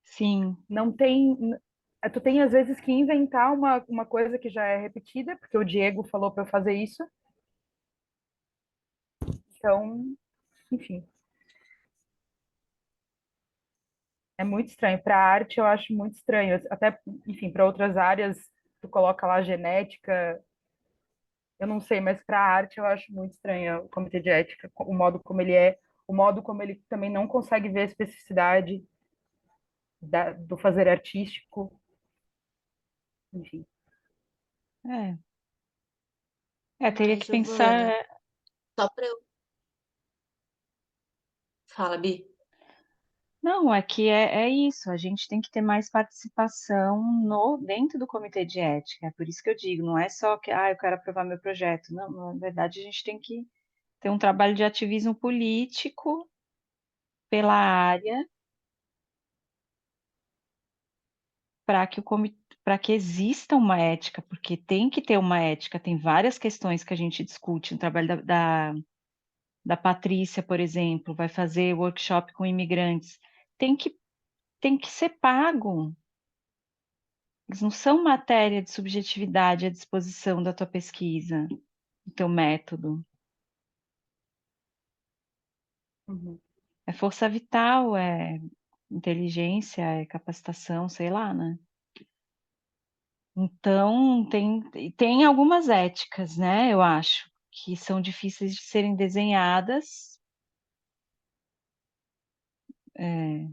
Sim, Não tem. Tu tem às vezes que inventar uma coisa que já é repetida, porque o Diego falou para eu fazer isso. Então, enfim, é muito estranho. Para a arte, eu acho muito estranho. Até, enfim, para outras áreas, tu coloca lá genética, eu não sei, mas para a arte eu acho muito estranho o comitê de ética, o modo como ele é, o modo como ele também não consegue ver a especificidade do fazer artístico, enfim. é. Teria Mas, que Giovana, pensar. só para eu. Fala, Bi. Não, é que é isso, a gente tem que ter mais participação no dentro do comitê de ética. É por isso que eu digo, não é só que eu quero aprovar meu projeto. Não, na verdade, a gente tem que ter um trabalho de ativismo político pela área para que para que exista uma ética, porque tem que ter uma ética, tem várias questões que a gente discute no trabalho da Patrícia, por exemplo, vai fazer workshop com imigrantes. Tem que, tem que ser pago. Eles não são matéria de subjetividade à disposição da tua pesquisa, do teu método. Uhum. É força vital, é inteligência, é capacitação, sei lá, né? Então, tem algumas éticas, né? Eu acho, que são difíceis de serem desenhadas, é,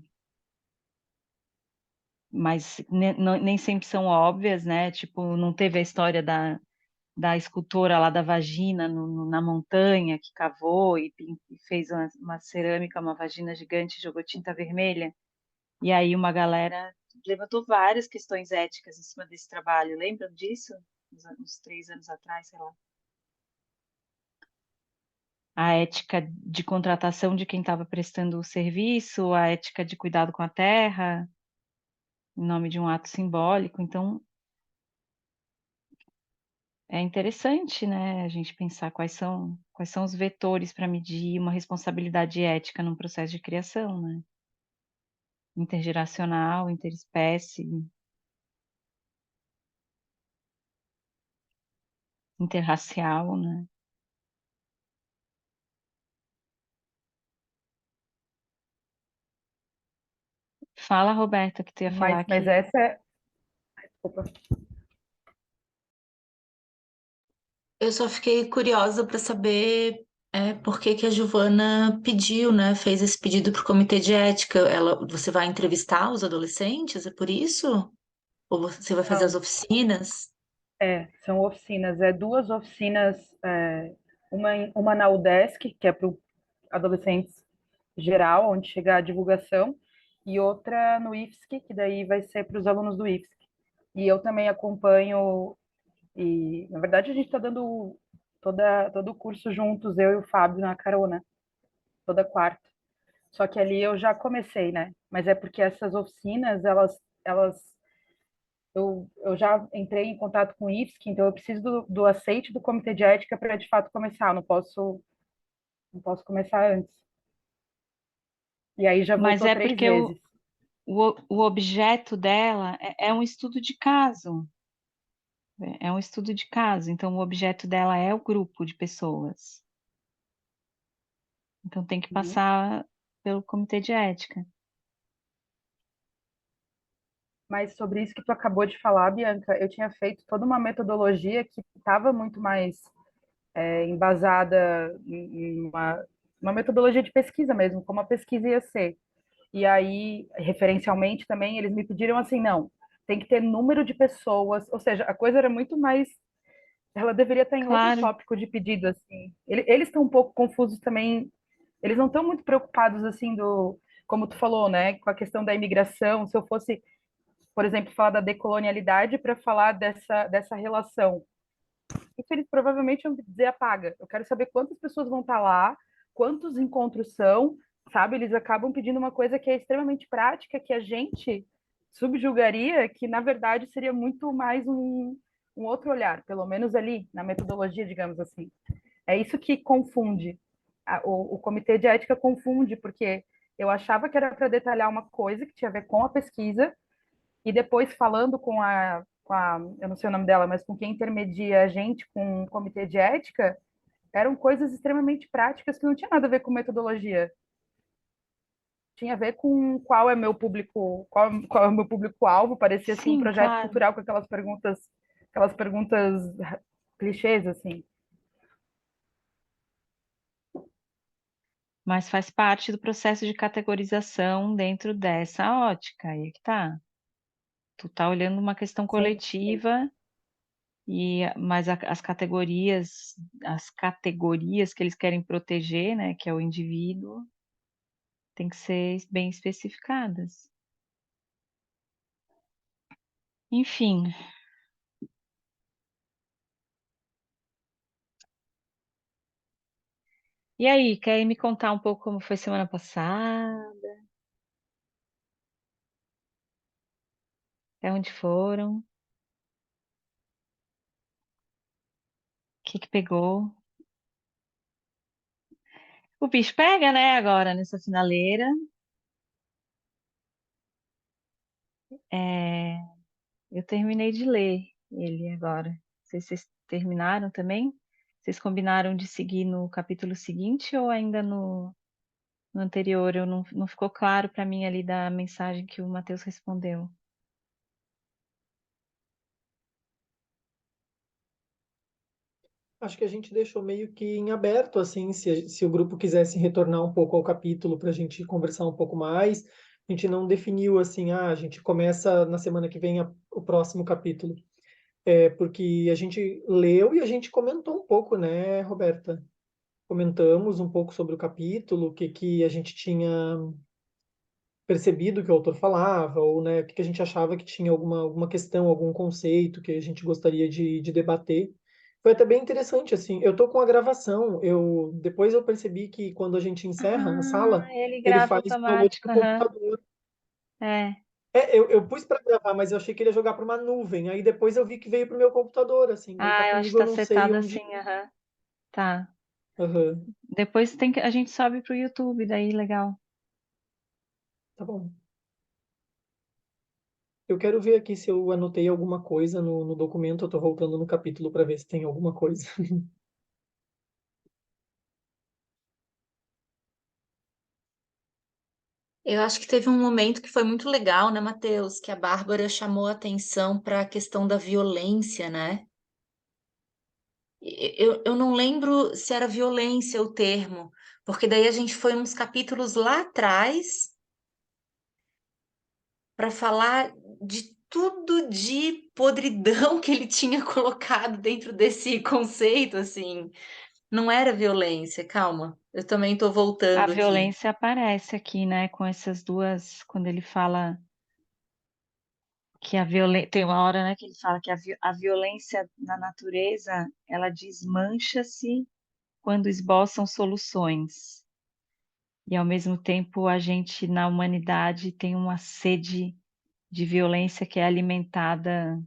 mas nem sempre são óbvias, né? Tipo, não teve a história da escultora lá da vagina na montanha que cavou e fez uma cerâmica, uma vagina gigante, jogou tinta vermelha. E aí uma galera levantou várias questões éticas em cima desse trabalho. Lembram disso? Uns 3 anos atrás, sei lá. A ética de contratação de quem estava prestando o serviço, a ética de cuidado com a terra, em nome de um ato simbólico. Então, é interessante, né, a gente pensar quais são os vetores para medir uma responsabilidade ética num processo de criação, né? Intergeracional, interespécie, interracial, né? Fala, Roberta, que tu ia falar Mas que essa é. Opa. Eu só fiquei curiosa para saber por que que a Giovana pediu, né? Fez esse pedido para o comitê de ética. Você vai entrevistar os adolescentes? É por isso? Ou você vai fazer as Não, oficinas? são oficinas, duas oficinas, uma na UDESC, que é para adolescentes geral, onde chega a divulgação, e outra no IFSC, que daí vai ser para os alunos do IFSC. E eu também acompanho, e na verdade a gente está dando todo o curso juntos, eu e o Fábio na carona, toda quarta. Só que ali eu já comecei, né? Mas é porque essas oficinas, elas eu já entrei em contato com o IFSC, então eu preciso do aceite do comitê de ética para de fato começar, eu não posso começar antes. E aí já mas voltou é três porque vezes. o objeto dela é um estudo de caso. É um estudo de caso, então o objeto dela é o grupo de pessoas. Então tem que Uhum. passar pelo comitê de ética. Mas sobre isso que tu acabou de falar, Bianca, eu tinha feito toda uma metodologia que estava muito mais embasada em uma metodologia de pesquisa mesmo, como a pesquisa ia ser. E aí, referencialmente também, eles me pediram assim, não, tem que ter número de pessoas, ou seja, a coisa era muito mais, ela deveria estar em outro Claro, tópico de pedido, assim. Eles estão um pouco confusos também, eles não estão muito preocupados, assim, como tu falou, né, com a questão da imigração, se eu fosse, por exemplo, falar da decolonialidade para falar dessa relação. Isso eles provavelmente vão dizer apaga. Eu quero saber quantas pessoas vão estar lá, quantos encontros são, sabe? Eles acabam pedindo uma coisa que é extremamente prática, que a gente subjugaria, que na verdade seria muito mais um outro olhar, pelo menos ali na metodologia, digamos assim. É isso que confunde. O comitê de ética confunde, porque Eu achava que era para detalhar uma coisa que tinha a ver com a pesquisa, e depois falando eu não sei o nome dela, mas com quem intermedia a gente com o comitê de ética, eram coisas extremamente práticas que não tinha nada a ver com metodologia. Tinha a ver com qual é meu público, qual é o meu público-alvo, parecia assim um Sim, projeto claro. cultural com aquelas perguntas clichês, assim. Mas faz parte do processo de categorização dentro dessa ótica. Aí é que tá. Tu tá olhando uma questão Sim, sim. coletiva mas as categorias que eles querem proteger, né, que é o indivíduo, tem que ser bem especificadas. Enfim. E aí, quer me contar um pouco como foi semana passada? Até onde foram? O que pegou? O bicho pega, né, agora nessa finaleira. É, eu terminei de ler ele agora. Não sei se vocês terminaram também. Vocês combinaram de seguir no capítulo seguinte ou ainda no anterior? Eu não ficou claro para mim ali da mensagem que o Matheus respondeu. Acho que a gente deixou meio que em aberto, assim, se o grupo quisesse retornar um pouco ao capítulo para a gente conversar um pouco mais. A gente não definiu assim, a gente começa na semana que vem o próximo capítulo. É porque a gente leu e a gente comentou um pouco, né, Roberta? Comentamos um pouco sobre o capítulo, o que que a gente tinha percebido que o autor falava, ou né, o que que a gente achava que tinha alguma questão, algum conceito que a gente gostaria de debater. Foi até bem interessante, assim. Eu tô com a gravação, depois eu percebi que quando a gente encerra a Ah, sala, ele ele grava faz download automático. do Aham. computador. É. Eu pus para gravar, mas eu achei que ele ia jogar para uma nuvem. Aí depois eu vi que veio para o meu computador, assim. Daí tá Ah, eu acho que comigo, eu tá não sei setado onde. assim. Aham. Tá. Aham, Depois a gente sobe pro YouTube, daí legal. tá bom. Eu quero ver aqui se eu anotei alguma coisa no documento. Eu tô voltando no capítulo para ver se tem alguma coisa. Eu acho que teve um momento que foi muito legal, né, Matheus? Que a Bárbara chamou a atenção para a questão da violência, né? Eu não lembro se era violência o termo, porque daí a gente foi uns capítulos lá atrás para falar de tudo de podridão que ele tinha colocado dentro desse conceito, assim. Não era violência, calma. Eu também estou A voltando aqui. violência aparece aqui, né, com essas duas, quando ele fala que a violência, tem uma hora, né, que ele fala que a violência na natureza, ela desmancha-se quando esboçam soluções. E ao mesmo tempo a gente na humanidade tem uma sede de violência que é alimentada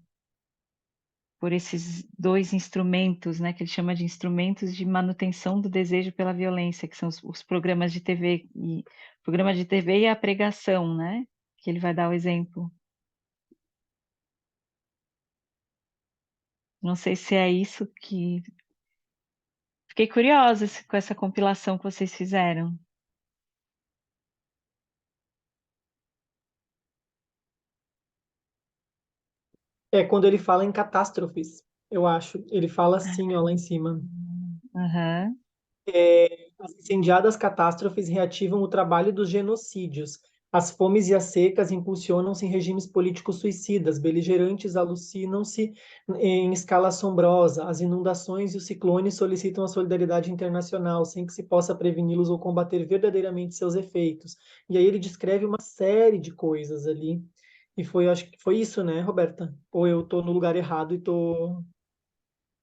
por esses dois instrumentos, né, que ele chama de instrumentos de manutenção do desejo pela violência, que são os programas de TV e a pregação, né, que ele vai dar o exemplo. Não sei se é isso que fiquei curiosa com essa compilação que vocês fizeram. É quando ele fala em catástrofes, eu acho. Ele fala assim, ó, lá em cima. Aham. As incendiadas catástrofes reativam o trabalho dos genocídios. As fomes e as secas impulsionam-se em regimes políticos suicidas, beligerantes alucinam-se em escala assombrosa. As inundações e os ciclones solicitam a solidariedade internacional, sem que se possa preveni-los ou combater verdadeiramente seus efeitos. E aí ele descreve uma série de coisas ali. E foi, acho que foi isso, né, Roberta? Ou eu tô no lugar errado e tô.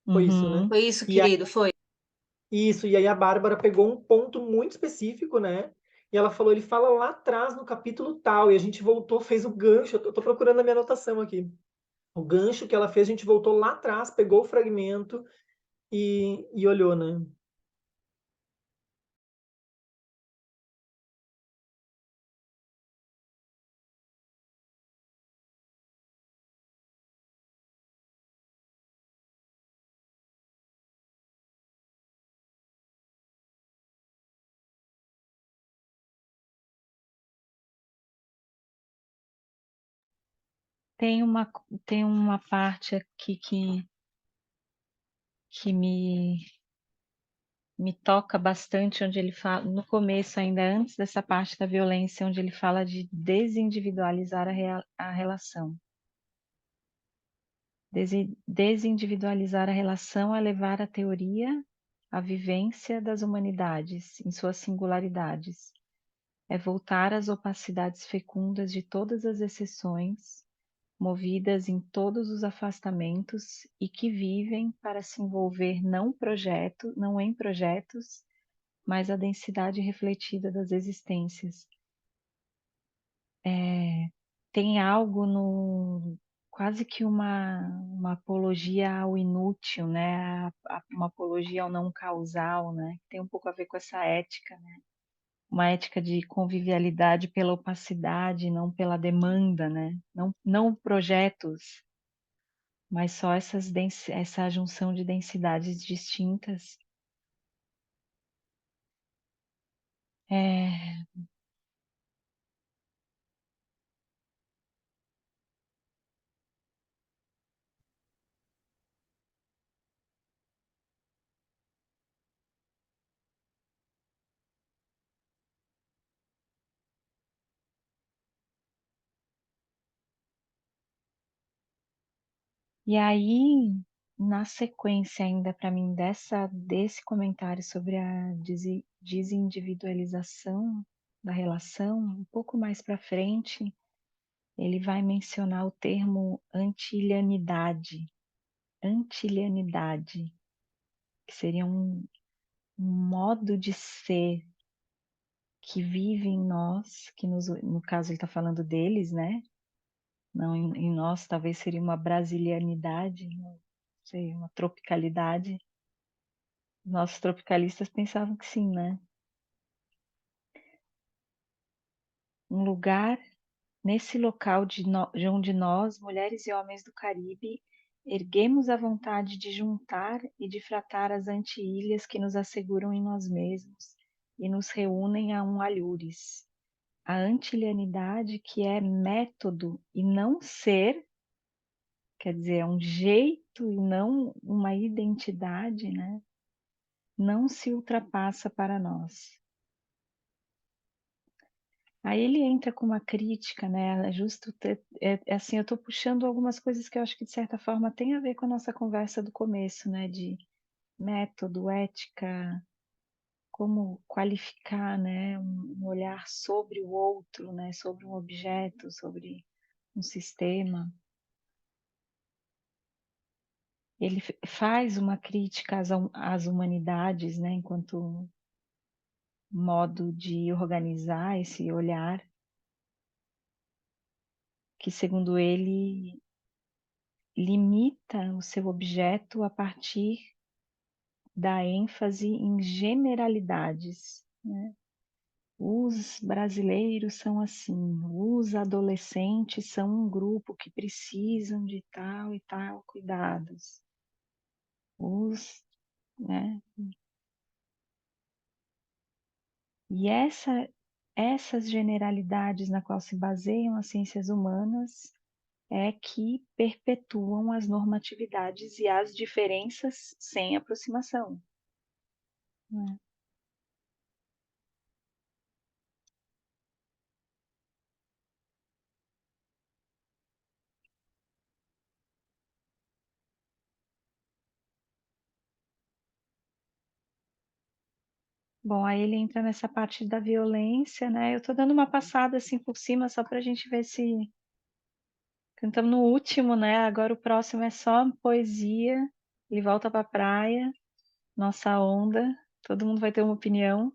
Foi isso, né? Uhum. Foi isso, E querido, foi. isso, e aí a Bárbara pegou um ponto muito específico, né? E ela falou, ele fala lá atrás no capítulo tal, e a gente voltou, fez o gancho, eu tô procurando a minha anotação aqui. O gancho que ela fez, a gente voltou lá atrás, pegou o fragmento e olhou, né? Tem uma parte aqui que me toca bastante, onde ele fala, no começo, ainda antes dessa parte da violência, onde ele fala de desindividualizar a relação. Desindividualizar a relação é levar a teoria à vivência das humanidades, em suas singularidades. É voltar às opacidades fecundas de todas as exceções, movidas em todos os afastamentos e que vivem para se envolver não em projetos, mas a densidade refletida das existências. Tem algo no quase que uma apologia ao inútil, né? Uma apologia ao não causal, né? Tem um pouco a ver com essa ética, né? Uma ética de convivialidade pela opacidade, não pela demanda, né? Não projetos, mas só essa junção de densidades distintas. É, e aí, na sequência ainda para mim desse comentário sobre a desindividualização da relação, um pouco mais para frente, ele vai mencionar o termo antilianidade. Antilianidade, que seria um modo de ser que vive em nós, que no caso ele está falando deles, né? Não, em nós talvez seria uma brasilianidade, não sei, uma tropicalidade. Nossos tropicalistas pensavam que sim, né? Um lugar, nesse local de onde nós, mulheres e homens do Caribe, erguemos a vontade de juntar e de fratar as anti-ilhas que nos asseguram em nós mesmos e nos reúnem a um alhures. A antilianidade que é método e não ser, quer dizer, é um jeito e não uma identidade, né? Não se ultrapassa para nós. Aí ele entra com uma crítica, né? Assim, eu estou puxando algumas coisas que eu acho que de certa forma tem a ver com a nossa conversa do começo, né? De método, ética, como qualificar, né? Um olhar sobre o outro, né? Sobre um objeto, sobre um sistema. Ele faz uma crítica às humanidades, né? Enquanto modo de organizar esse olhar, que segundo ele limita o seu objeto a partir da ênfase em generalidades, né? Os brasileiros são assim, os adolescentes são um grupo que precisam de tal e tal cuidados. Né? E essas generalidades na qual se baseiam as ciências humanas é que perpetuam as normatividades e as diferenças sem aproximação, né? Bom, aí ele entra nessa parte da violência, né? Eu tô dando uma passada assim por cima só para a gente ver se cantamos no último, né? Agora o próximo é só poesia. Ele volta para a praia, nossa onda. Todo mundo vai ter uma opinião.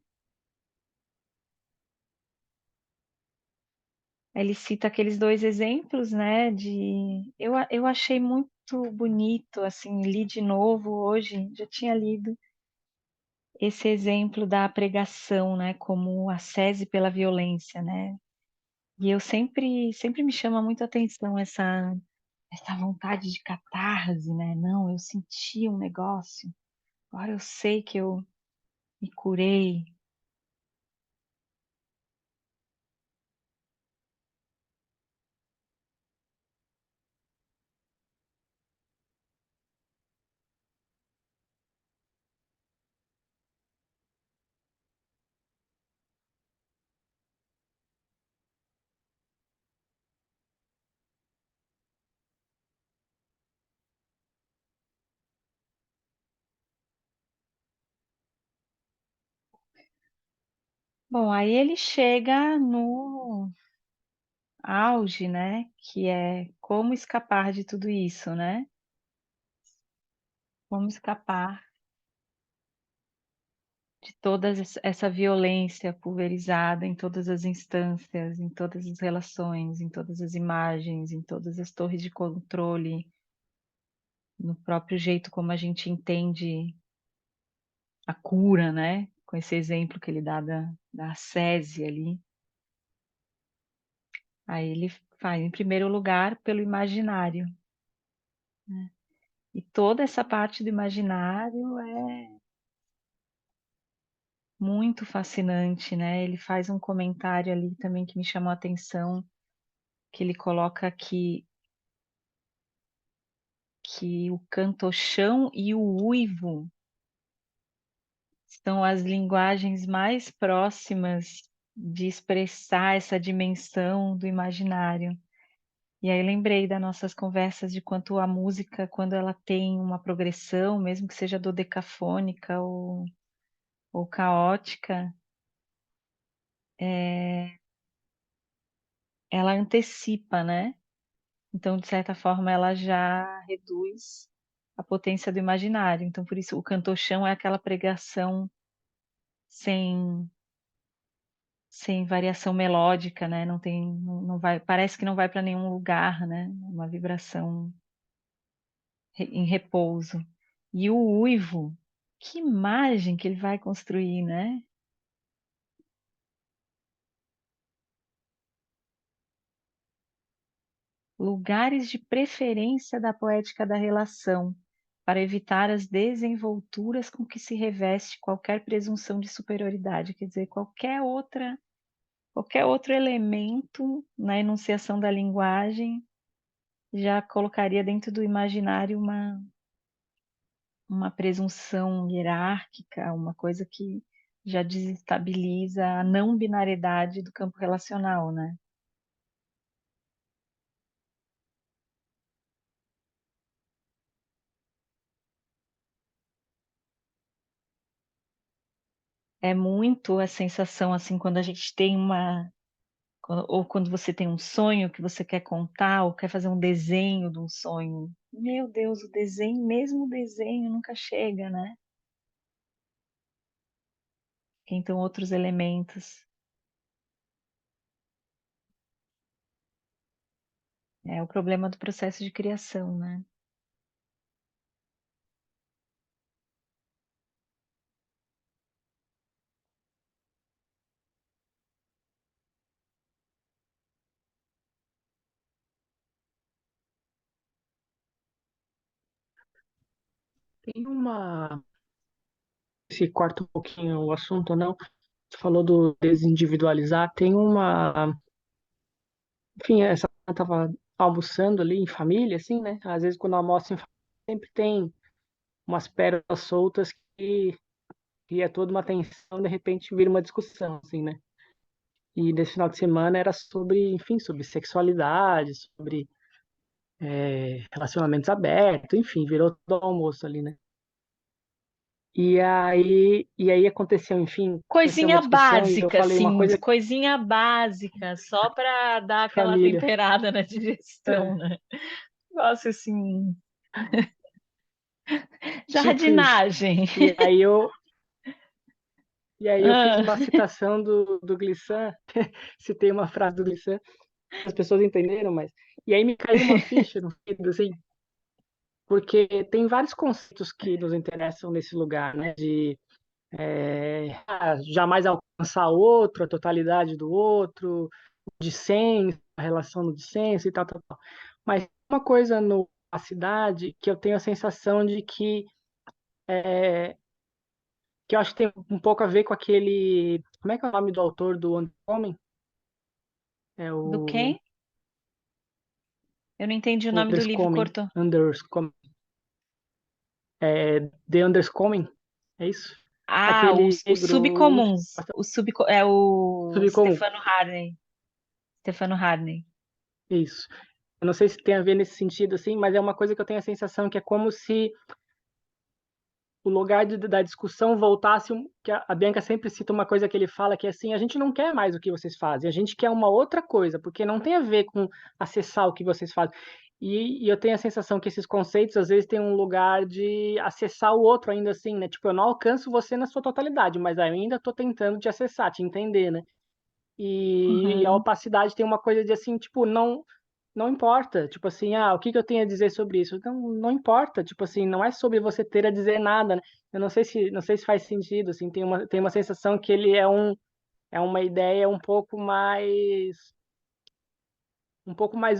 Ele cita aqueles dois exemplos, né? Eu achei muito bonito, assim, li de novo hoje, já tinha lido esse exemplo da pregação, né? Como ascese pela violência, né? E eu sempre me chama muito a atenção essa vontade de catarse, né? Não, eu senti um negócio, agora eu sei que eu me curei. Bom, aí ele chega no auge, né? Que é como escapar de tudo isso, né? Como escapar de toda essa violência pulverizada em todas as instâncias, em todas as relações, em todas as imagens, em todas as torres de controle, no próprio jeito como a gente entende a cura, né? Com esse exemplo que ele dá da ascese ali. Aí ele faz, em primeiro lugar, pelo imaginário, né? E toda essa parte do imaginário é muito fascinante, né? Ele faz um comentário ali também que me chamou a atenção, que ele coloca que o cantochão e o uivo são as linguagens mais próximas de expressar essa dimensão do imaginário. E aí lembrei das nossas conversas de quanto a música, quando ela tem uma progressão, mesmo que seja dodecafônica ou caótica, ela antecipa, né? Então, de certa forma, ela já reduz a potência do imaginário. Então, por isso, o cantochão é aquela pregação sem, sem variação melódica, né? Não tem, não vai, parece que não vai para nenhum lugar, né? Uma vibração em repouso. E o uivo, que imagem que ele vai construir, né? Lugares de preferência da poética da relação, para evitar as desenvolturas com que se reveste qualquer presunção de superioridade, quer dizer, qualquer outro elemento na enunciação da linguagem já colocaria dentro do imaginário uma presunção hierárquica, uma coisa que já desestabiliza a não binariedade do campo relacional, né? É muito a sensação assim quando a gente tem ou quando você tem um sonho que você quer contar, ou quer fazer um desenho de um sonho. Meu Deus, o desenho, mesmo o desenho nunca chega, né? Então, outros elementos. É o problema do processo de criação, né? Tem uma. Se corta um pouquinho o assunto ou não, você falou do desindividualizar. Tem uma. Enfim, essa eu tava almoçando ali em família, assim, né? Às vezes quando eu almoço em família, sempre tem umas pérolas soltas que cria toda uma tensão, de repente vira uma discussão, assim, né? E nesse final de semana era sobre, enfim, sobre sexualidade, sobre relacionamentos abertos, enfim, virou todo almoço ali, né? E aí aconteceu uma Coisinha discussão e eu básica, falei uma assim, coisa de coisinha básica, só para dar aquela família. temperada na digestão, É, né? Negócio assim, tipo isso. jardinagem. E aí eu, e aí eu fiz Ah, uma citação do Glissant, citei uma frase do Glissant, as pessoas entenderam, mas. E aí me caiu uma ficha no vidro, assim, porque tem vários conceitos que nos interessam nesse lugar, né? De jamais alcançar outro, a totalidade do outro, o dissenso, a relação no dissenso e tal, tal, tal. Mas uma coisa no a cidade que eu tenho a sensação de que eu acho que tem um pouco a ver com aquele. Como é que é o nome do autor do Homem? É do o quê? Eu não entendi o nome do livro, Underscoming. cortou. Underscoming. The Underscoming. É isso? Ah, Aquele os negro, o último, subcomuns. É o subcomum. Stefano Harney. Stefano Harney. Isso. Eu não sei se tem a ver nesse sentido, assim, mas é uma coisa que eu tenho a sensação que é como se o lugar da discussão voltasse, que a Bianca sempre cita uma coisa que ele fala, que é assim, a gente não quer mais o que vocês fazem, a gente quer uma outra coisa, porque não tem a ver com acessar o que vocês fazem. E eu tenho a sensação que esses conceitos, às vezes, têm um lugar de acessar o outro ainda assim, né? Tipo, eu não alcanço você na sua totalidade, mas ainda estou tentando te acessar, te entender, né? E a Uhum. opacidade tem uma coisa de assim, tipo, não importa, tipo assim, o que que eu tenho a dizer sobre isso? Não importa, tipo assim, não é sobre você ter a dizer nada, né? Eu não sei se faz sentido, assim, tem uma sensação que ele é uma ideia um pouco mais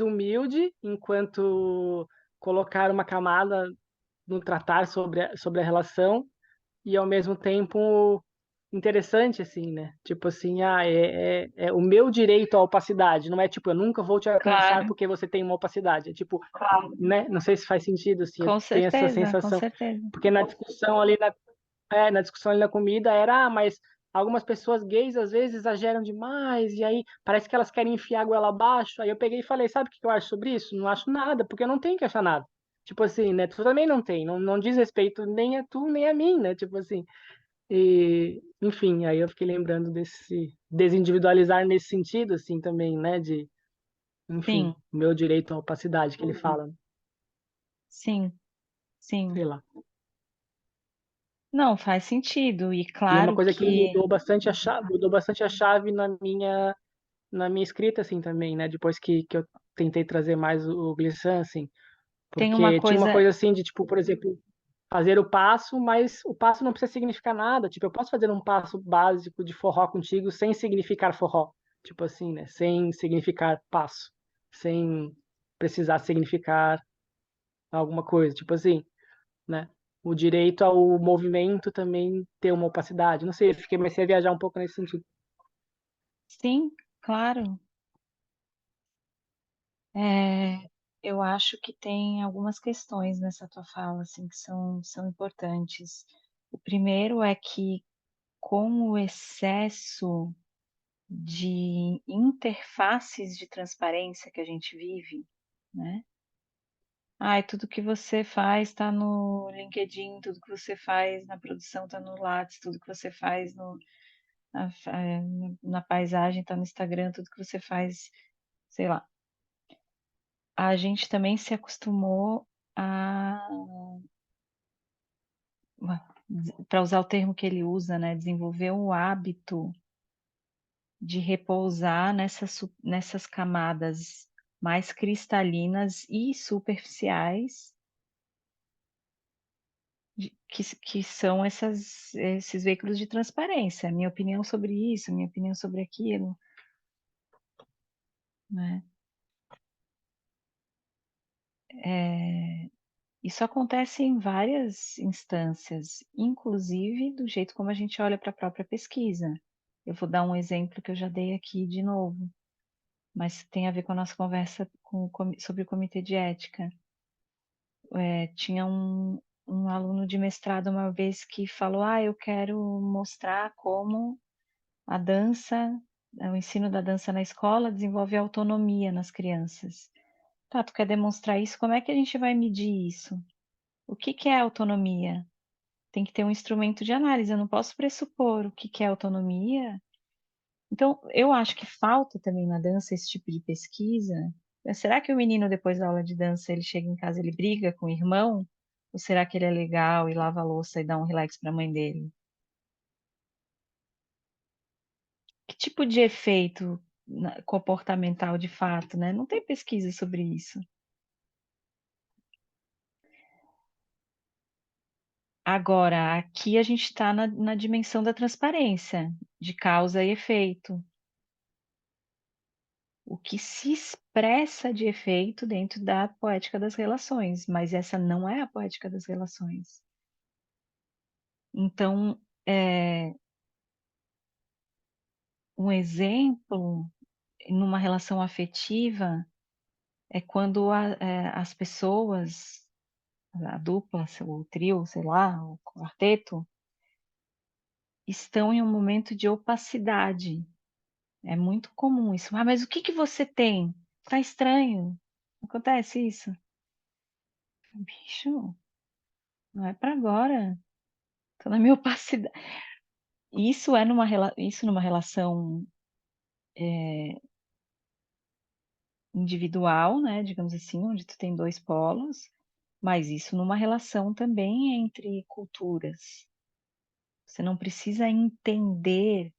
humilde, enquanto colocar uma camada no tratar sobre a relação, e ao mesmo tempo interessante, assim, né? Tipo assim, é o meu direito à opacidade, não é tipo, eu nunca vou te alcançar Claro, porque você tem uma opacidade. É tipo, né? Não sei se faz sentido, assim, eu com tenho essa certeza, com sensação. certeza. Porque na discussão ali na comida era, mas algumas pessoas gays às vezes exageram demais, e aí parece que elas querem enfiar a goela abaixo. Aí eu peguei e falei, sabe o que eu acho sobre isso? Não acho nada, porque eu não tenho que achar nada. Tipo assim, né? Tu também não tem, não diz respeito nem a tu, nem a mim, né? Tipo assim. E, enfim, aí eu fiquei lembrando desse desindividualizar nesse sentido, assim, também, né? De, enfim, Sim, o meu direito à opacidade que ele fala, né? sim, sim. Sei lá. Não, faz sentido. E E uma claro coisa que que mudou bastante a chave na minha escrita, assim, também, né? Depois que eu tentei trazer mais o Glissant, assim, tem uma porque tinha uma coisa. coisa assim de, tipo, por exemplo, fazer o passo, mas o passo não precisa significar nada. Tipo, eu posso fazer um passo básico de forró contigo sem significar forró. Tipo assim, né? Sem significar passo. Sem precisar significar alguma coisa. Tipo assim, né? O direito ao movimento também ter uma opacidade. Não sei, comecei a viajar um pouco nesse sentido. Sim, claro. É, eu acho que tem algumas questões nessa tua fala, assim, que são importantes. O primeiro é que, com o excesso de interfaces de transparência que a gente vive, né? Ai, tudo que você faz está no LinkedIn, tudo que você faz na produção está no Lattes, tudo que você faz na, na paisagem está no Instagram, tudo que você faz, sei lá. A gente também se acostumou a, para usar o termo que ele usa, né, desenvolver o hábito de repousar nessas camadas mais cristalinas e superficiais que são esses veículos de transparência. Minha opinião sobre isso, minha opinião sobre aquilo, né? Isso acontece em várias instâncias, inclusive do jeito como a gente olha para a própria pesquisa. Eu vou dar um exemplo que eu já dei aqui de novo, mas tem a ver com a nossa conversa sobre o comitê de ética. Tinha um aluno de mestrado uma vez que falou: eu quero mostrar como a dança, o ensino da dança na escola desenvolve autonomia nas crianças. Tá, tu quer demonstrar isso? Como é que a gente vai medir isso? O que que é autonomia? Tem que ter um instrumento de análise, eu não posso pressupor o que que é autonomia. Então, eu acho que falta também na dança esse tipo de pesquisa. Será que o menino, depois da aula de dança, ele chega em casa, ele briga com o irmão? Ou será que ele é legal e lava a louça e dá um relax para a mãe dele? Que tipo de efeito comportamental de fato, né? Não tem pesquisa sobre isso. Agora, aqui a gente está na dimensão da transparência, de causa e efeito. O que se expressa de efeito dentro da poética das relações, mas essa não é a poética das relações. Então, um exemplo numa relação afetiva é quando as pessoas, a dupla, o trio, sei lá, o quarteto, estão em um momento de opacidade. É muito comum isso. Mas o que que você tem? Tá estranho. Acontece isso? Bicho, não é para agora. Tô na minha opacidade. Isso numa relação individual, né, digamos assim, onde tu tem dois polos, mas isso numa relação também entre culturas. Você não precisa entender,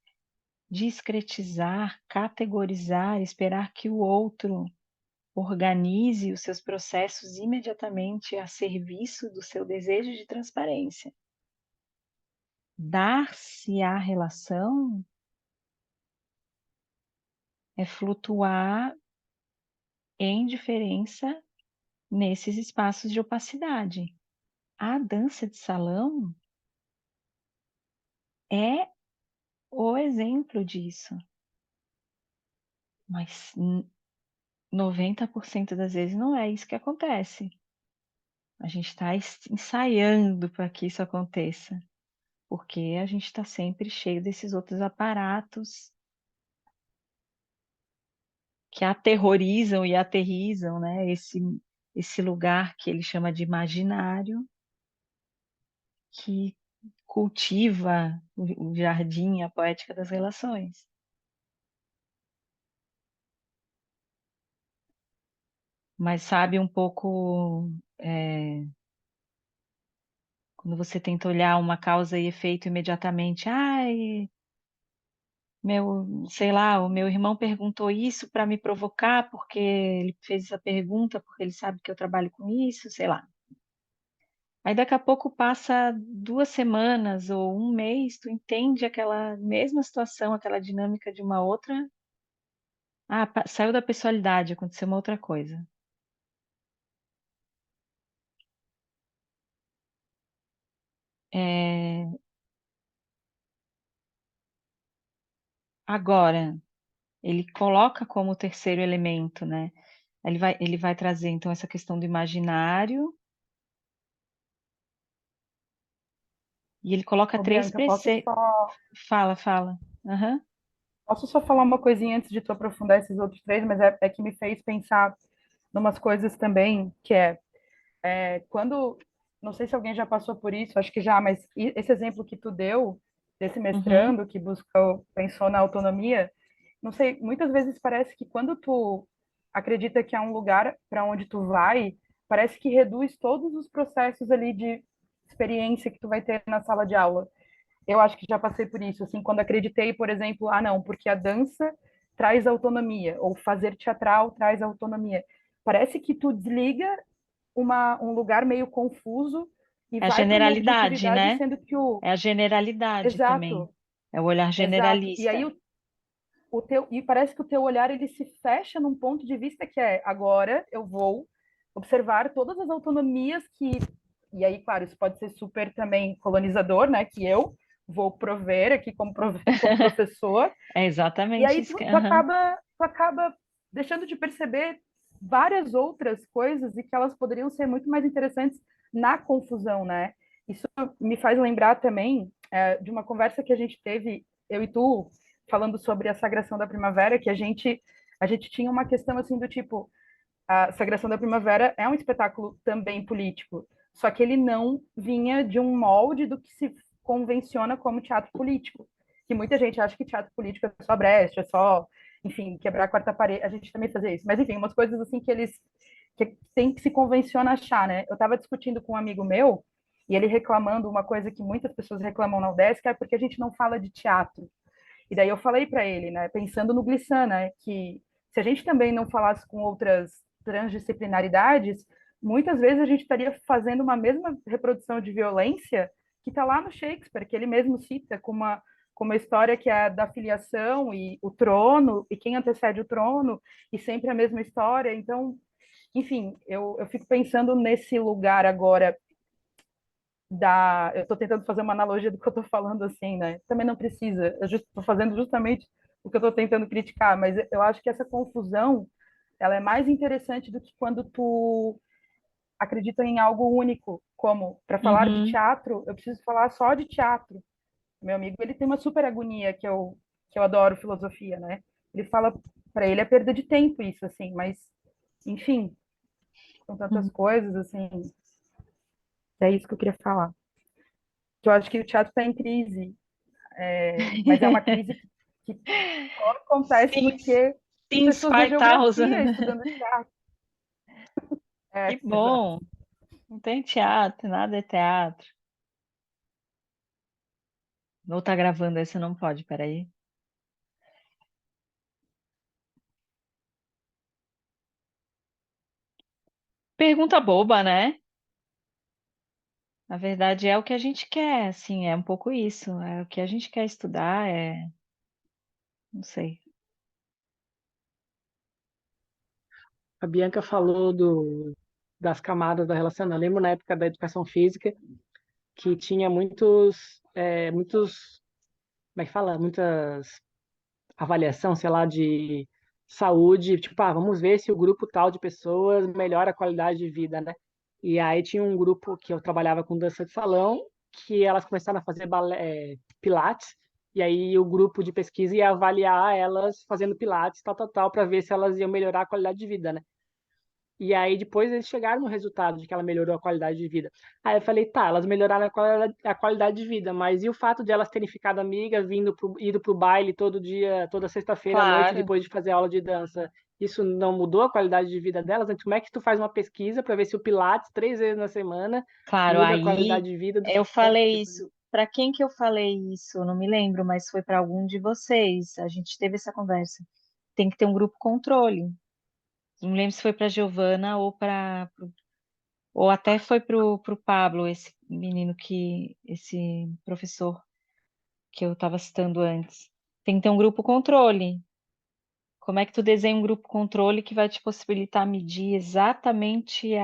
discretizar, categorizar, esperar que o outro organize os seus processos imediatamente a serviço do seu desejo de transparência. Dar-se à relação é flutuar em diferença nesses espaços de opacidade. A dança de salão é o exemplo disso, mas 90% das vezes não é isso que acontece. A gente está ensaiando para que isso aconteça, porque a gente está sempre cheio desses outros aparatos que aterrorizam e aterrizam, né? Esse lugar que ele chama de imaginário, que cultiva o jardim, a poética das relações. Mas sabe um pouco quando você tenta olhar uma causa e efeito imediatamente, ai, sei lá, o meu irmão perguntou isso para me provocar porque ele fez essa pergunta, porque ele sabe que eu trabalho com isso, sei lá. Aí daqui a pouco passa 2 semanas ou um mês, tu entende aquela mesma situação, aquela dinâmica de uma outra. Ah, saiu da pessoalidade, aconteceu uma outra coisa. Agora, ele coloca como terceiro elemento, né? Ele vai trazer, então, essa questão do imaginário, e ele coloca Ô, três Bianca, preceitos. Fala, fala. Aham. posso só falar uma coisinha antes de tu aprofundar esses outros três, mas é que me fez pensar numas coisas também, que quando, não sei se alguém já passou por isso, acho que já, mas esse exemplo que tu deu, desse Uhum. mestrando que pensou na autonomia, não sei, muitas vezes parece que quando tu acredita que é um lugar para onde tu vai, parece que reduz todos os processos ali de experiência que tu vai ter na sala de aula. Eu acho que já passei por isso, assim, quando acreditei, por exemplo, não, porque a dança traz autonomia, ou fazer teatral traz autonomia. Parece que tu desliga um lugar meio confuso e É a vai para uma generalidade, objetividade, né? sendo que o É a generalidade também. exato, É o olhar exato. E aí generalista. o teu e parece que o teu olhar ele se fecha num ponto de vista que é agora eu vou observar todas as autonomias que e aí, claro, isso pode ser super também colonizador, né? Que eu vou prover aqui como professor, É e exatamente aí isso aham. tu acaba deixando de perceber várias outras coisas e que elas poderiam ser muito mais interessantes na confusão, né? Isso me faz lembrar também de uma conversa que a gente teve, eu e tu, falando sobre a Sagração da Primavera, que a gente tinha uma questão assim do tipo, a Sagração da Primavera é um espetáculo também político, só que ele não vinha de um molde do que se convenciona como teatro político. Que muita gente acha que teatro político é só Brecht, é só, enfim, quebrar a quarta parede. A gente também fazia isso. Mas, enfim, umas coisas assim que eles que tem que se convenciona achar, né? Eu estava discutindo com um amigo meu e ele reclamando uma coisa que muitas pessoas reclamam na UDESC, é porque a gente não fala de teatro. E daí eu falei para ele, né, pensando no Glissant, né, que se a gente também não falasse com outras transdisciplinaridades, muitas vezes a gente estaria fazendo uma mesma reprodução de violência que está lá no Shakespeare, que ele mesmo cita com uma história que é da filiação e o trono, e quem antecede o trono, e sempre a mesma história. Então, enfim, eu fico pensando nesse lugar agora eu estou tentando fazer uma analogia do que eu estou falando assim, né? Também não precisa, eu estou fazendo justamente o que eu estou tentando criticar, mas eu acho que essa confusão ela é mais interessante do que quando tu acredita em algo único, como para falar de Uhum. teatro, eu preciso falar só de teatro. Meu amigo, ele tem uma super agonia que eu adoro filosofia, né? Ele fala para ele é perda de tempo isso assim, mas enfim, são tantas Uhum. coisas assim. É isso que eu queria falar. que eu acho que o teatro está em crise, mas é uma crise que só acontece Sim, porque tem sim, pessoas da Spy tá, geografia Rosana. estudando teatro. Que Exato. bom. Não tem teatro, nada é teatro. Ou tá gravando essa, não pode, peraí. Pergunta boba, né? Na verdade, é o que a gente quer, assim, é um pouco isso. É o que a gente quer estudar, não sei. A Bianca falou das camadas da relação. Eu lembro na época da educação física que tinha muitos, como é que fala? Muitas avaliação, sei lá, de saúde, tipo, vamos ver se o grupo tal de pessoas melhora a qualidade de vida, né? E aí tinha um grupo que eu trabalhava com dança de salão, que elas começaram a fazer pilates, e aí o grupo de pesquisa ia avaliar elas fazendo pilates, tal, para ver se elas iam melhorar a qualidade de vida, né? E aí depois eles chegaram no resultado de que ela melhorou a qualidade de vida. Aí eu falei, tá, elas melhoraram a qualidade de vida, mas e o fato de elas terem ficado amigas, ido pro baile todo dia, toda sexta-feira à noite, Claro, depois de fazer aula de dança? Isso não mudou a qualidade de vida delas? Então, como é que tu faz uma pesquisa para ver se o Pilates, 3 vezes na semana, claro, muda a aí qualidade de vida do eu sujeito? falei isso. Para quem que eu falei isso? Eu não me lembro, mas foi para algum de vocês. A gente teve essa conversa. Tem que ter um grupo controle. Não lembro se foi para Giovana ou até foi pro Pablo, esse menino esse professor que eu estava citando antes. Tem que ter um grupo controle. Como é que tu desenha um grupo controle que vai te possibilitar medir exatamente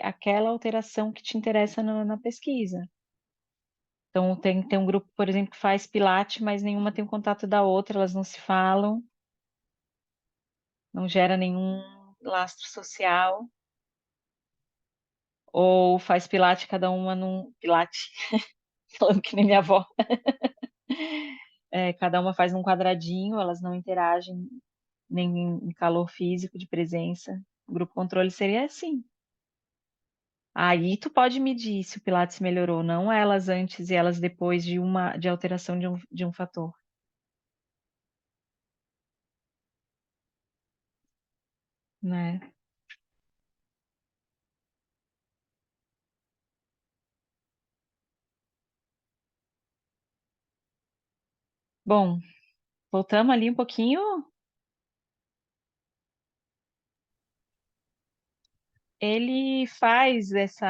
aquela alteração que te interessa na pesquisa? Então, tem que ter um grupo, por exemplo, que faz Pilates, mas nenhuma tem o contato da outra, elas não se falam, não gera nenhum lastro social. Ou faz Pilates, cada uma num. Pilates, falando que nem minha avó. Cada uma faz num quadradinho, elas não interagem nem em calor físico de presença. O grupo controle seria assim. Aí tu pode medir se o Pilates melhorou, não elas antes e elas depois de alteração de um fator, né? Bom, voltamos ali um pouquinho. Ele faz esse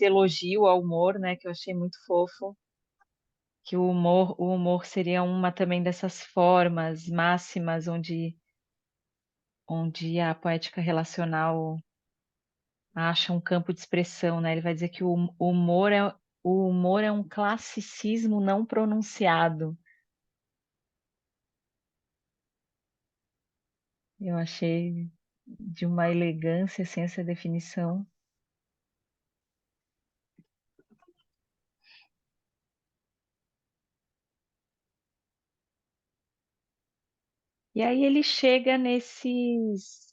elogio ao humor, né? Que eu achei muito fofo. Que o humor seria uma também dessas formas máximas onde a poética relacional acha um campo de expressão, né? Ele vai dizer que o humor é um classicismo não pronunciado. Eu achei de uma elegância assim, essa definição. E aí ele chega nesses.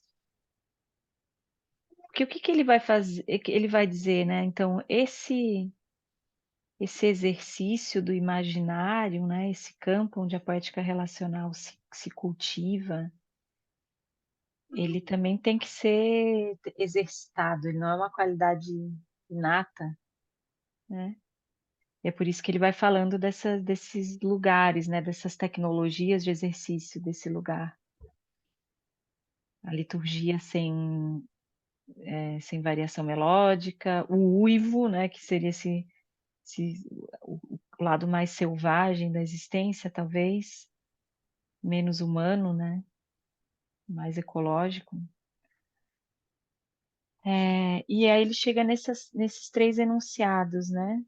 Porque o que que ele vai fazer? Ele vai dizer, né? Então, esse exercício do imaginário, né? Esse campo onde a poética relacional se cultiva, ele também tem que ser exercitado, ele não é uma qualidade inata, né? É por isso que ele vai falando desses lugares, né? Dessas tecnologias de exercício desse lugar. A liturgia sem variação melódica, o uivo, né? Que seria o lado mais selvagem da existência, talvez, menos humano, né? Mais ecológico. E aí ele chega nesses três enunciados, né?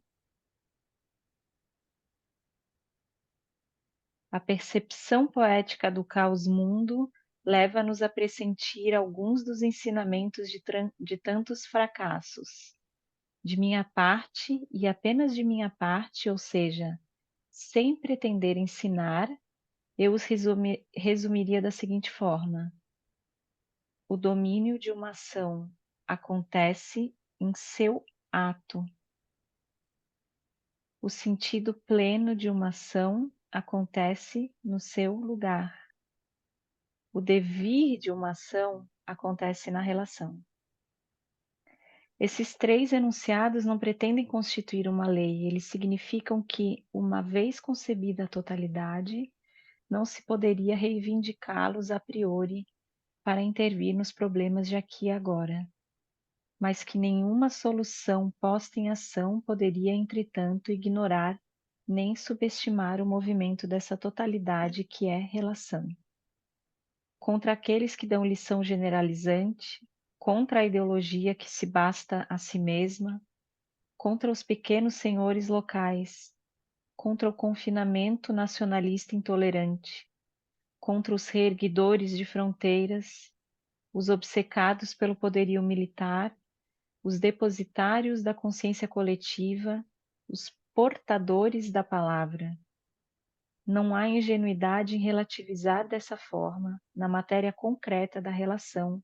A percepção poética do caos-mundo leva-nos a pressentir alguns dos ensinamentos de tantos fracassos. De minha parte, e apenas de minha parte, ou seja, sem pretender ensinar, eu os resumiria da seguinte forma: o domínio de uma ação acontece em seu ato. O sentido pleno de uma ação acontece no seu lugar. O devir de uma ação acontece na relação. Esses três enunciados não pretendem constituir uma lei, eles significam que, uma vez concebida a totalidade, não se poderia reivindicá-los a priori para intervir nos problemas de aqui e agora, mas que nenhuma solução posta em ação poderia, entretanto, ignorar nem subestimar o movimento dessa totalidade que é relação. Contra aqueles que dão lição generalizante, contra a ideologia que se basta a si mesma, contra os pequenos senhores locais, contra o confinamento nacionalista intolerante, contra os reerguidores de fronteiras, os obcecados pelo poderio militar, os depositários da consciência coletiva, os portadores da palavra. Não há ingenuidade em relativizar dessa forma, na matéria concreta da relação,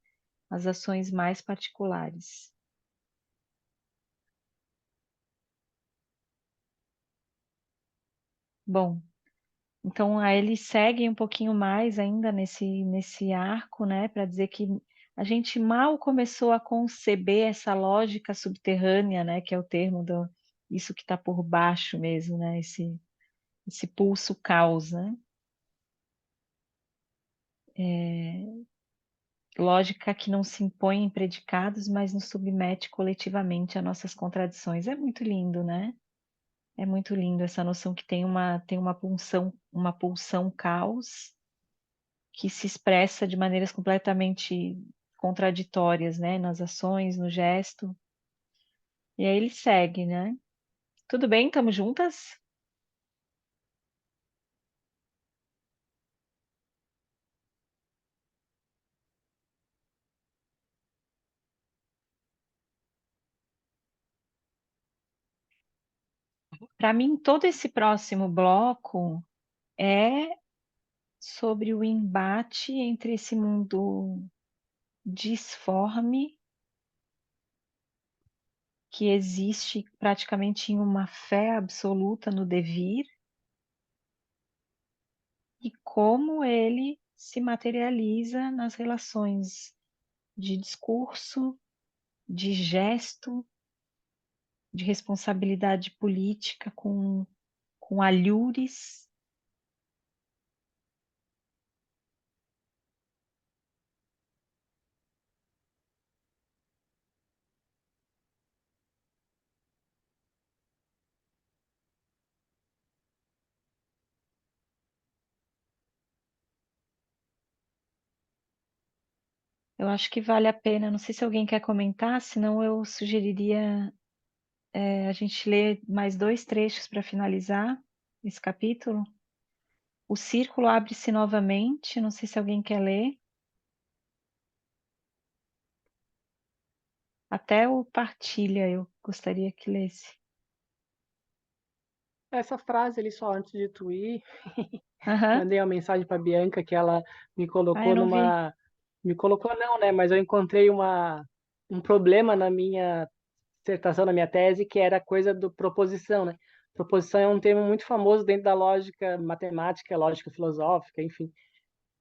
as ações mais particulares. Bom, então aí ele segue um pouquinho mais ainda nesse arco, né, para dizer que a gente mal começou a conceber essa lógica subterrânea, né, que é o termo do isso que está por baixo mesmo, né, esse pulso caos, né? Lógica que não se impõe em predicados, mas nos submete coletivamente a nossas contradições. É muito lindo, né? É muito lindo essa noção que tem uma pulsão caos que se expressa de maneiras completamente contraditórias, né? Nas ações, no gesto. E aí ele segue, né? Tudo bem? Estamos juntas? Para mim, todo esse próximo bloco é sobre o embate entre esse mundo disforme que existe praticamente em uma fé absoluta no devir e como ele se materializa nas relações de discurso, de gesto, de responsabilidade política com alhures. Eu acho que vale a pena, não sei se alguém quer comentar, senão eu sugeriria a gente ler mais 2 trechos para finalizar esse capítulo. O círculo abre-se novamente, não sei se alguém quer ler. Até o partilha eu gostaria que lesse. Essa frase ali, só antes de tu ir, Aham. mandei uma mensagem para Bianca que ela me Ah, eu colocou não vi. numa. Me colocou não, né? Mas eu encontrei um problema na minha dissertação, na minha tese, que era a coisa do proposição, né? Proposição é um termo muito famoso dentro da lógica matemática, lógica filosófica, enfim.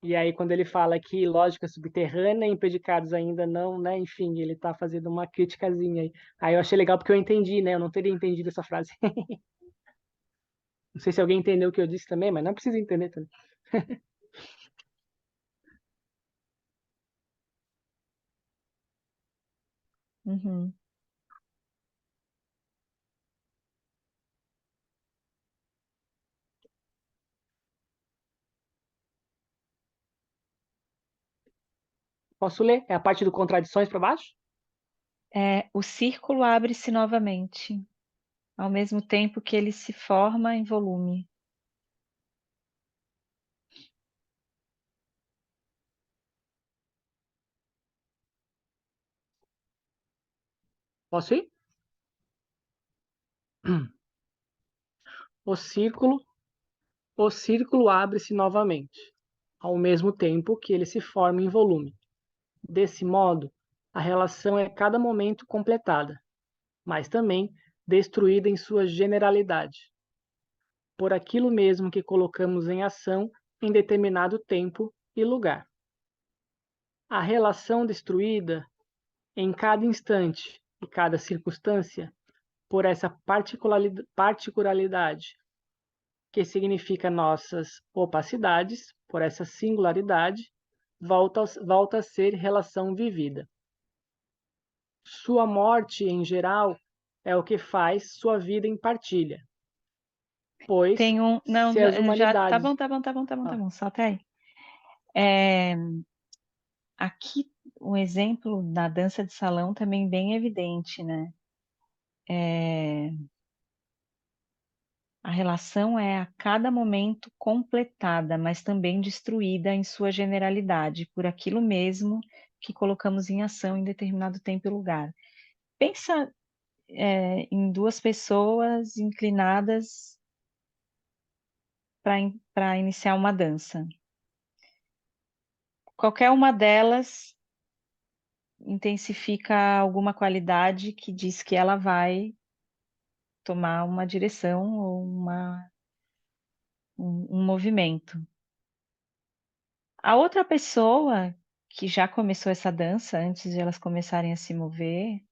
E aí, quando ele fala que lógica subterrânea em predicados ainda não, né? Enfim, ele está fazendo uma criticazinha aí. Aí eu achei legal porque eu entendi, né? Eu não teria entendido essa frase. Não sei se alguém entendeu o que eu disse também, mas não precisa entender também. Uhum. Posso ler? É a parte do contradições para baixo? O círculo abre-se novamente, ao mesmo tempo que ele se forma em volume. Posso ir? O círculo, o círculo abre-se novamente, ao mesmo tempo que ele se forma em volume. Desse modo, a relação é cada momento completada, mas também destruída em sua generalidade. por aquilo mesmo que colocamos em ação em determinado tempo e lugar. A relação destruída em cada instante e cada circunstância, por essa particularidade, que significa nossas opacidades, por essa singularidade, volta a ser relação vivida. Sua morte, em geral, é o que faz sua vida em partilha. Pois, Tem um. Não, se as já. Tá humanidades... bom, tá bom, tá bom, tá bom, tá Ah. bom. Só até aí. Aqui, um exemplo na dança de salão também bem evidente, né? A relação é a cada momento completada, mas também destruída em sua generalidade, por aquilo mesmo que colocamos em ação em determinado tempo e lugar. Pensa, em duas pessoas inclinadas para iniciar uma dança. Qualquer uma delas intensifica alguma qualidade que diz que ela vai tomar uma direção ou um movimento. A outra pessoa que já começou essa dança antes de elas começarem a se mover,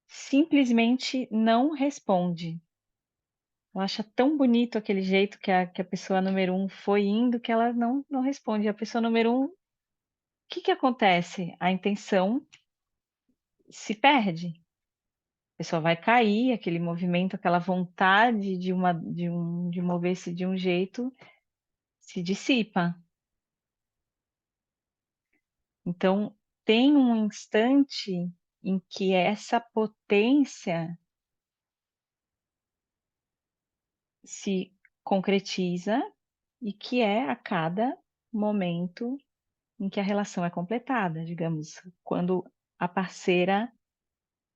simplesmente não responde. Ela acha tão bonito aquele jeito que a pessoa número 1 foi indo que ela não responde. A pessoa número 1, o que acontece? A intenção se perde. A pessoa vai cair, aquele movimento, aquela vontade de mover-se de um jeito se dissipa. Então, tem um instante em que essa potência se concretiza e que é a cada momento em que a relação é completada, digamos, quando a parceira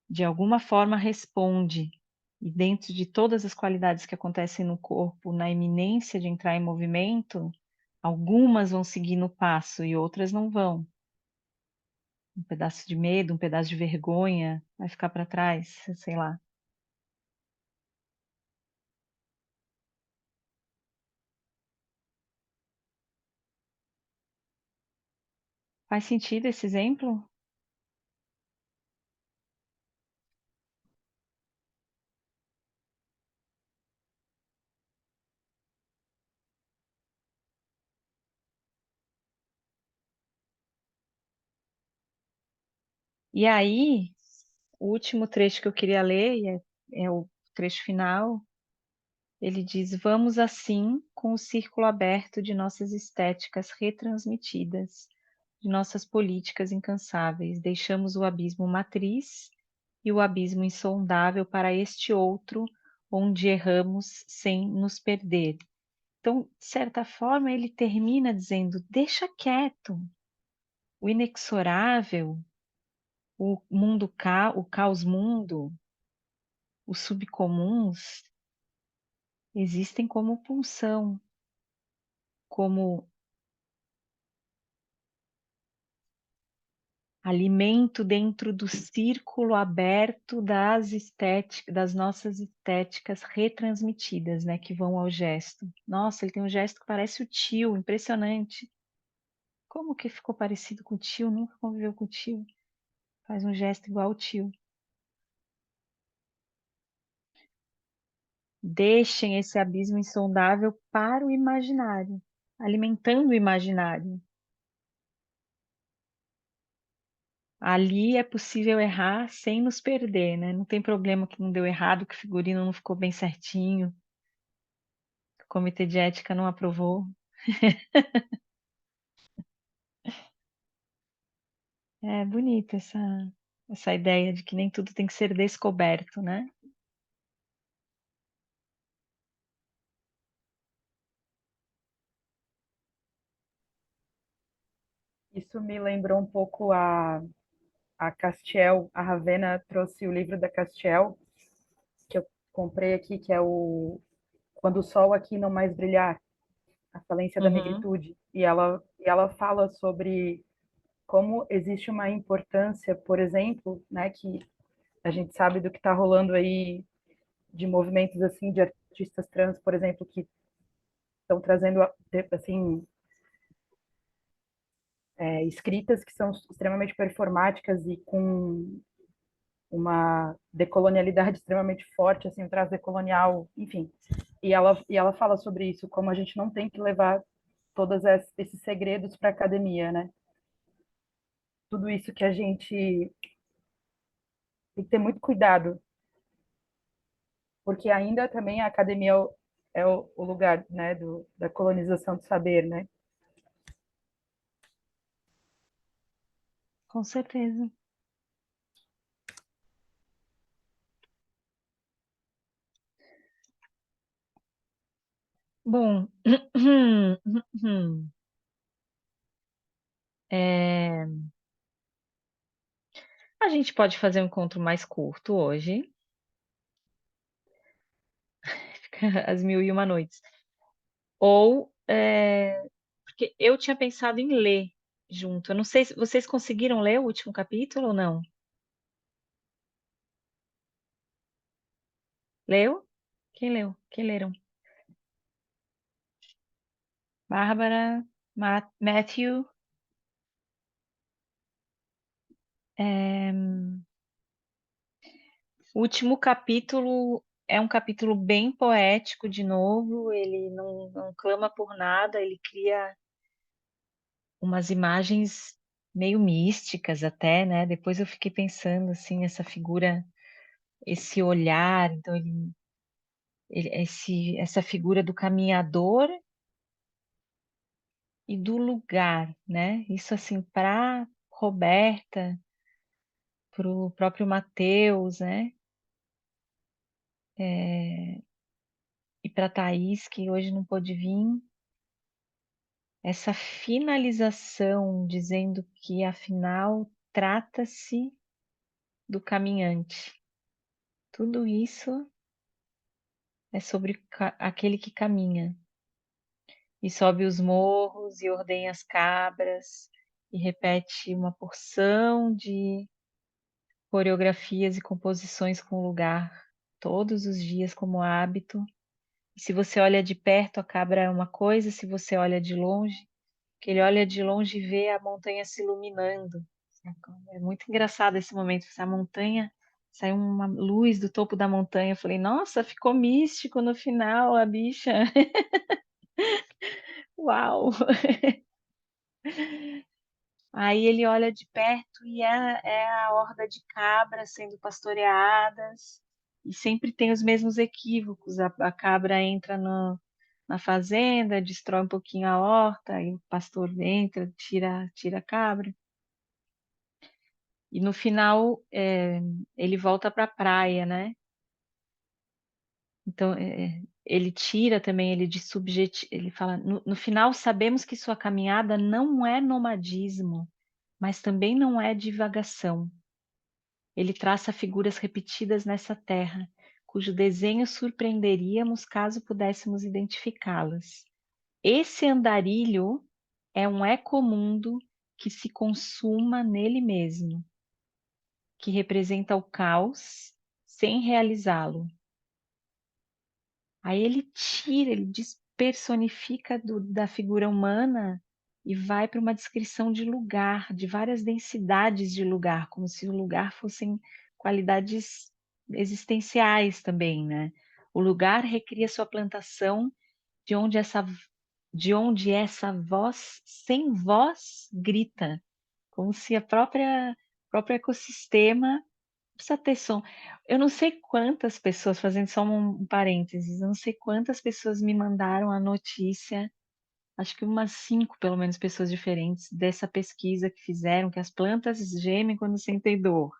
de alguma forma responde e dentro de todas as qualidades que acontecem no corpo, na iminência de entrar em movimento, algumas vão seguir no passo e outras não vão. Um pedaço de medo, um pedaço de vergonha vai ficar para trás, sei lá. Faz sentido esse exemplo? E aí, o último trecho que eu queria ler, e é o trecho final, ele diz: vamos assim com o círculo aberto de nossas estéticas retransmitidas, de nossas políticas incansáveis, deixamos o abismo matriz e o abismo insondável para este outro, onde erramos sem nos perder. Então, de certa forma, ele termina dizendo: deixa quieto, o inexorável, o mundo, o caos mundo, os subcomuns existem como pulsão, como alimento dentro do círculo aberto das nossas estéticas retransmitidas, né, que vão ao gesto. Nossa, ele tem um gesto que parece o tio, impressionante. Como que ficou parecido com o tio? Nunca conviveu com o tio. Faz um gesto igual ao tio. Deixem esse abismo insondável para o imaginário, alimentando o imaginário. Ali é possível errar sem nos perder, né? Não tem problema que não deu errado, que o figurino não ficou bem certinho, que o comitê de ética não aprovou. É bonita essa ideia de que nem tudo tem que ser descoberto, né? Isso me lembrou um pouco a Castiel, a Ravena trouxe o livro da Castiel, que eu comprei aqui, que é o Quando o Sol Aqui Não Mais Brilhar, a falência da Uhum. negritude. E ela fala sobre como existe uma importância, por exemplo, né, que a gente sabe do que está rolando aí de movimentos assim de artistas trans, por exemplo, que estão trazendo, assim, escritas que são extremamente performáticas e com uma decolonialidade extremamente forte, assim, um traço decolonial, enfim. E ela fala sobre isso, como a gente não tem que levar todos esses segredos para a academia, né? Tudo isso que a gente tem que ter muito cuidado, porque ainda também a academia é o lugar, né, da colonização do saber, né? Com certeza. Bom, é, a gente pode fazer um encontro mais curto hoje, as 1001 noites. Ou, porque eu tinha pensado em ler junto. Eu não sei se vocês conseguiram ler o último capítulo ou não. Leu? Quem leu? Quem leram? Bárbara, Matthew. O último capítulo é um capítulo bem poético, de novo. Ele não clama por nada, ele cria umas imagens meio místicas até, né? Depois eu fiquei pensando assim, essa figura, esse olhar, então essa figura do caminhador e do lugar, né? Isso assim para Roberta, para o próprio Mateus, né? E para Thaís, que hoje não pôde vir, essa finalização dizendo que afinal trata-se do caminhante. Tudo isso é sobre aquele que caminha e sobe os morros e ordenha as cabras e repete uma porção de coreografias e composições com o lugar todos os dias como hábito. E se você olha de perto, a cabra é uma coisa, se você olha de longe, que ele olha de longe e vê a montanha se iluminando. É muito engraçado esse momento, a montanha, saiu uma luz do topo da montanha. Eu falei, nossa, ficou místico no final, a bicha. Uau! Aí ele olha de perto e é a horda de cabras sendo pastoreadas, e sempre tem os mesmos equívocos. A cabra entra na fazenda, destrói um pouquinho a horta, aí o pastor entra, tira a cabra. E no final ele volta para a praia, né? Então ele tira também ele de ele fala no final sabemos que sua caminhada não é nomadismo, mas também não é divagação. Ele traça figuras repetidas nessa terra, cujo desenho surpreenderíamos caso pudéssemos identificá-las. Esse andarilho é um ecomundo que se consuma nele mesmo, que representa o caos sem realizá-lo. Aí ele tira, ele despersonifica da figura humana e vai para uma descrição de lugar, de várias densidades de lugar, como se o lugar fossem qualidades existenciais também, né? O lugar recria sua plantação de onde essa voz sem voz grita, como se a próprio ecossistema precisa ter som. Eu não sei quantas pessoas, fazendo só um parênteses, eu não sei quantas pessoas me mandaram a notícia, acho que umas 5, pelo menos, pessoas diferentes, dessa pesquisa que fizeram, que as plantas gemem quando sentem dor.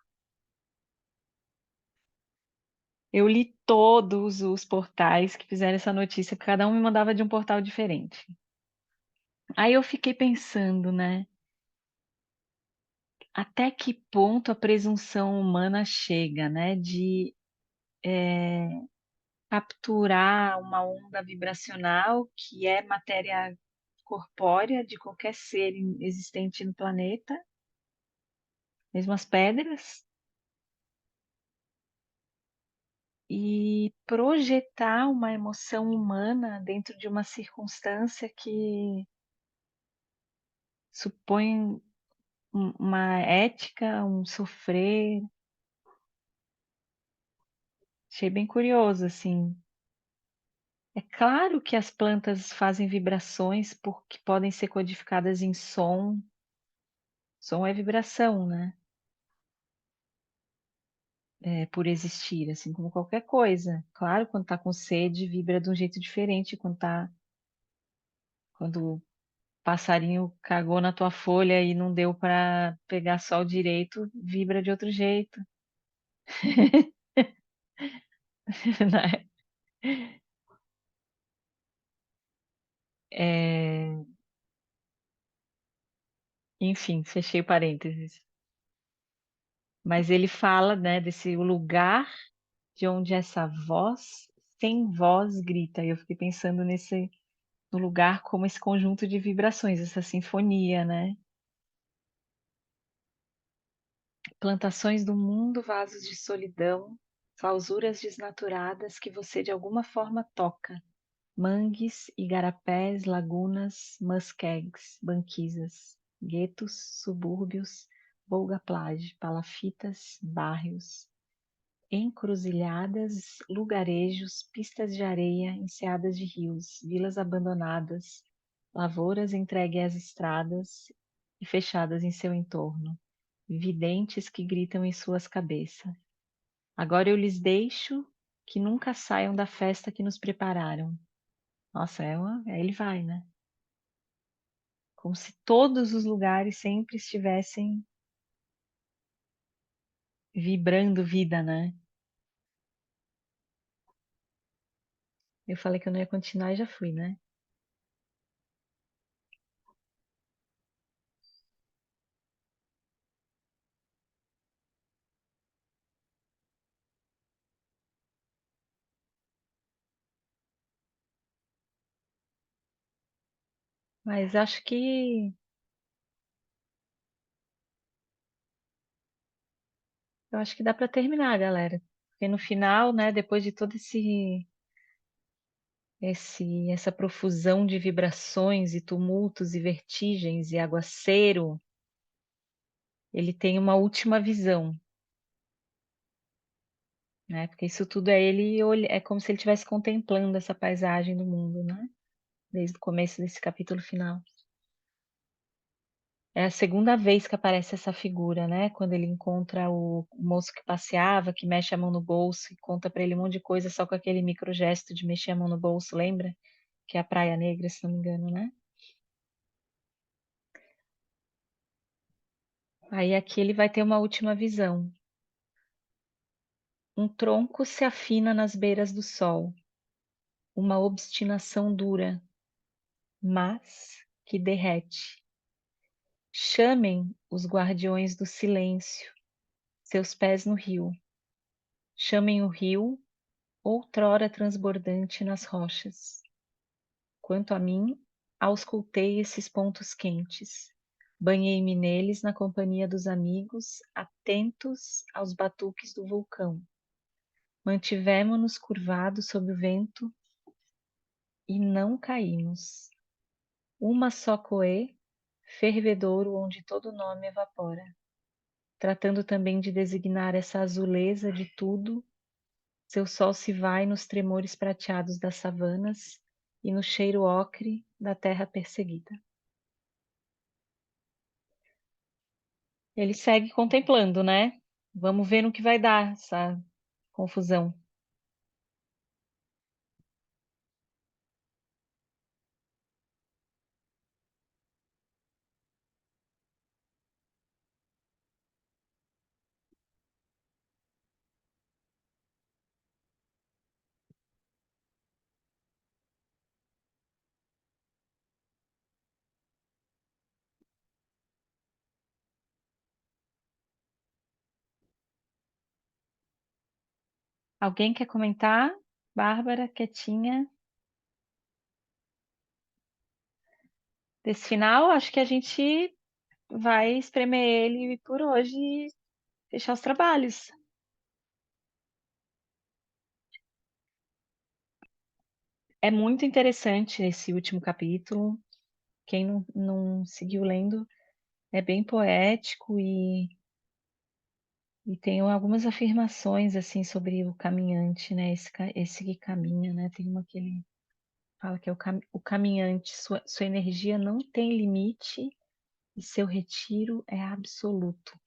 Eu li todos os portais que fizeram essa notícia, cada um me mandava de um portal diferente. Aí eu fiquei pensando, né? Até que ponto a presunção humana chega, né? De capturar uma onda vibracional que é matéria corpórea de qualquer ser existente no planeta, mesmo as pedras, e projetar uma emoção humana dentro de uma circunstância que supõe uma ética, um sofrer. Achei bem curioso, assim. É claro que as plantas fazem vibrações porque podem ser codificadas em som. Som é vibração, né? É, por existir, assim como qualquer coisa. Claro, quando tá com sede, vibra de um jeito diferente. Quando o passarinho cagou na tua folha e não deu para pegar sol direito, vibra de outro jeito, né? É, enfim, fechei parênteses. Mas ele fala, né, desse lugar de onde essa voz sem voz grita. E eu fiquei pensando no lugar como esse conjunto de vibrações, essa sinfonia, né? Plantações do mundo, vasos de solidão, clausuras desnaturadas que você de alguma forma toca. Mangues, igarapés, lagunas, muskegs, banquisas, guetos, subúrbios, Volga-Plage, palafitas, bairros, encruzilhadas, lugarejos, pistas de areia, enseadas de rios, vilas abandonadas, lavouras entregues às estradas e fechadas em seu entorno, videntes que gritam em suas cabeças. Agora eu lhes deixo que nunca saiam da festa que nos prepararam. Nossa, aí ele vai, né? Como se todos os lugares sempre estivessem vibrando vida, né? Eu falei que eu não ia continuar e já fui, né? Mas eu acho que dá para terminar, galera. Porque no final, né, depois de todo essa profusão de vibrações e tumultos e vertigens e aguaceiro, ele tem uma última visão, né? Porque isso tudo é é como se ele estivesse contemplando essa paisagem do mundo, né? Desde o começo desse capítulo final. É a segunda vez que aparece essa figura, né? Quando ele encontra o moço que passeava, que mexe a mão no bolso e conta para ele um monte de coisa só com aquele microgesto de mexer a mão no bolso, lembra? Que é a Praia Negra, se não me engano, né? Aí aqui ele vai ter uma última visão. Um tronco se afina nas beiras do sol, uma obstinação dura, mas que derrete. Chamem os guardiões do silêncio, seus pés no rio. Chamem o rio, outrora transbordante nas rochas. Quanto a mim, auscultei esses pontos quentes. Banhei-me neles na companhia dos amigos, atentos aos batuques do vulcão. Mantivemo-nos curvados sob o vento e não caímos. Uma só coe, fervedouro onde todo nome evapora. Tratando também de designar essa azuleza de tudo, seu sol se vai nos tremores prateados das savanas e no cheiro ocre da terra perseguida. Ele segue contemplando, né? Vamos ver no que vai dar essa confusão. Alguém quer comentar? Bárbara, quietinha. Desse final, acho que a gente vai espremer ele por hoje e fechar os trabalhos. É muito interessante esse último capítulo. Quem não seguiu lendo, é bem poético e tem algumas afirmações assim sobre o caminhante, né? Esse que caminha, né? Tem uma que ele fala que é o caminhante, sua energia não tem limite e seu retiro é absoluto.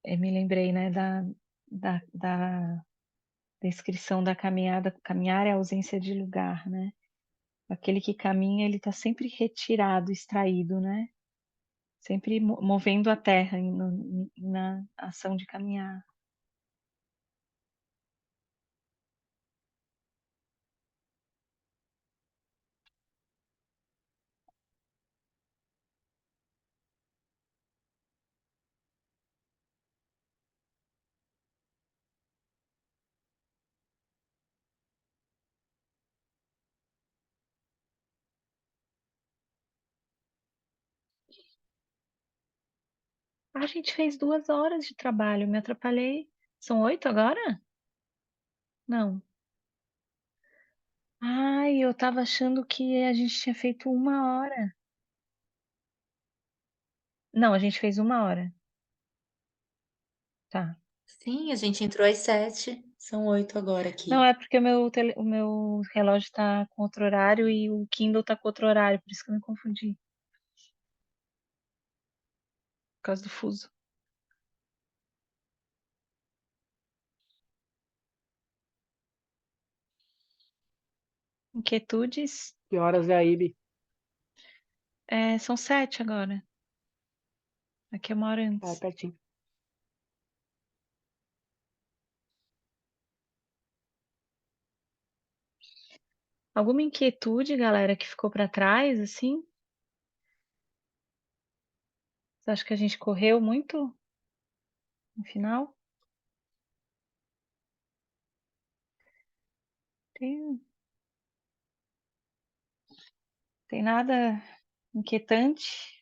Eu me lembrei, né, da descrição da caminhada. Caminhar é a ausência de lugar, né? Aquele que caminha, ele está sempre retirado, extraído, né? Sempre movendo a terra na ação de caminhar. A gente fez 2 horas de trabalho, me atrapalhei. São 8 agora? Não. Ai, eu tava achando que a gente tinha feito 1 hora. Não, a gente fez 1 hora. Tá. Sim, a gente entrou às 7, são 8 agora Não, aqui. é porque o meu relógio tá com outro horário e o Kindle tá com outro horário, por isso que eu me confundi. Por causa do fuso. Inquietudes? Que horas é aí, Bi? São 7 agora. Aqui é 1 hora Ah, é antes. pertinho. Alguma inquietude, galera, que ficou para trás, assim? Você acha que a gente correu muito no final? Tem, tem nada inquietante?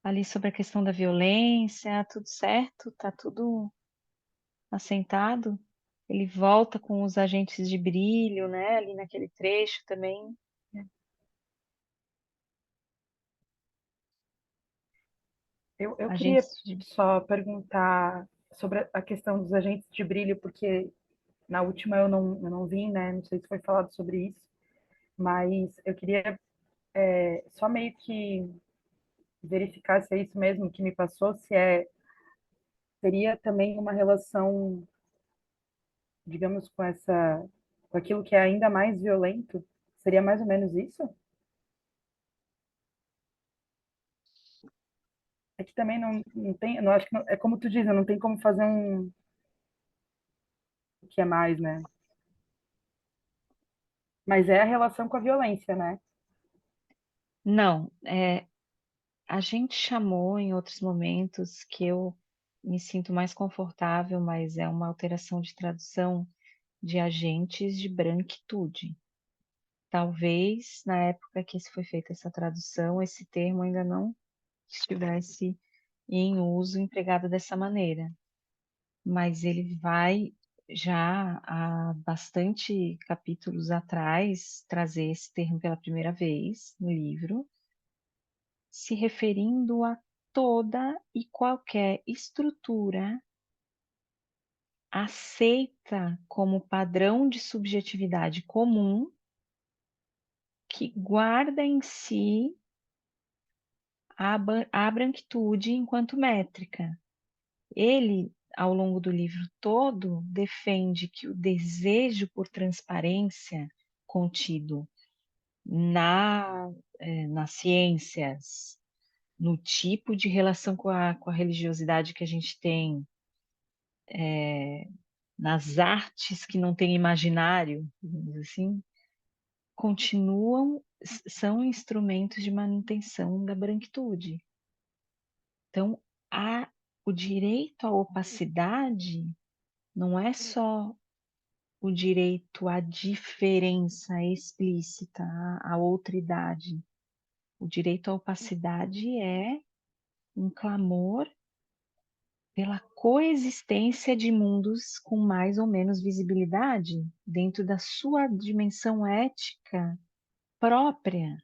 Ali sobre a questão da violência, tudo certo? Tá tudo assentado? Ele volta com os agentes de brilho, né? Ali naquele trecho também. Eu queria Agentes de... só perguntar sobre a questão dos agentes de brilho, porque na última eu não vi, né? Não sei se foi falado sobre isso, mas eu queria só meio que verificar se é isso mesmo que me passou, se seria também uma relação, digamos, com aquilo que é ainda mais violento. Seria mais ou menos isso? É que também não tem, não acho que é como tu diz, não tem como fazer o que é mais, né? Mas é a relação com a violência, né? Não, a gente chamou em outros momentos que eu me sinto mais confortável, mas é uma alteração de tradução de agentes de branquitude. Talvez na época que foi feita essa tradução, esse termo ainda não estivesse em uso empregado dessa maneira, mas ele vai já há bastante capítulos atrás trazer esse termo pela primeira vez no livro, se referindo a toda e qualquer estrutura aceita como padrão de subjetividade comum que guarda em si a branquitude enquanto métrica. Ele, ao longo do livro todo, defende que o desejo por transparência contido nas ciências, no tipo de relação com a religiosidade que a gente tem, nas artes que não têm imaginário, digamos assim, são instrumentos de manutenção da branquitude. Então, o direito à opacidade não é só o direito à diferença explícita, à outridade. O direito à opacidade é um clamor pela coexistência de mundos com mais ou menos visibilidade dentro da sua dimensão ética própria,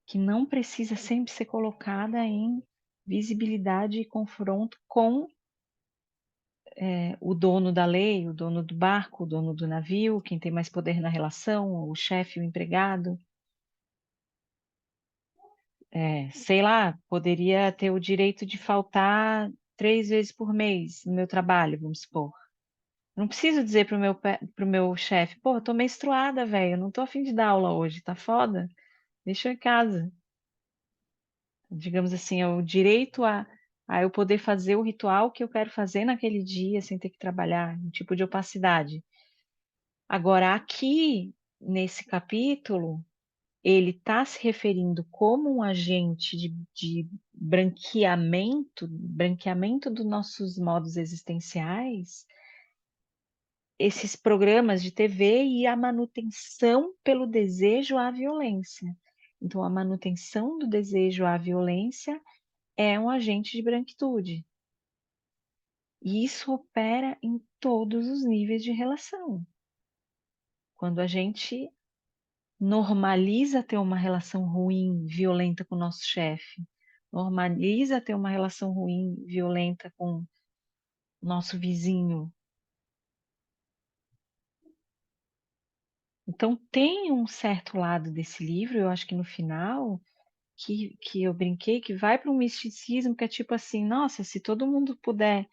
que não precisa sempre ser colocada em visibilidade e confronto com o dono da lei, o dono do barco, o dono do navio, quem tem mais poder na relação, o chefe, o empregado. Sei lá, poderia ter o direito de faltar 3 vezes por mês no meu trabalho, vamos supor. Não preciso dizer pro meu chefe, pô, eu tô menstruada, velho, eu não tô a fim de dar aula hoje, tá foda? Deixa eu em casa. Digamos assim, é o direito a eu poder fazer o ritual que eu quero fazer naquele dia sem ter que trabalhar, um tipo de opacidade. Agora, aqui, nesse capítulo, ele está se referindo como um agente de branqueamento dos nossos modos existenciais, esses programas de TV e a manutenção pelo desejo à violência. Então, a manutenção do desejo à violência é um agente de branquitude. E isso opera em todos os níveis de relação. Quando a gente normaliza ter uma relação ruim, violenta com o nosso chefe, normaliza ter uma relação ruim, violenta com o nosso vizinho. Então, tem um certo lado desse livro, eu acho que no final, que eu brinquei, que vai para um misticismo, que é tipo assim, nossa, se todo mundo puder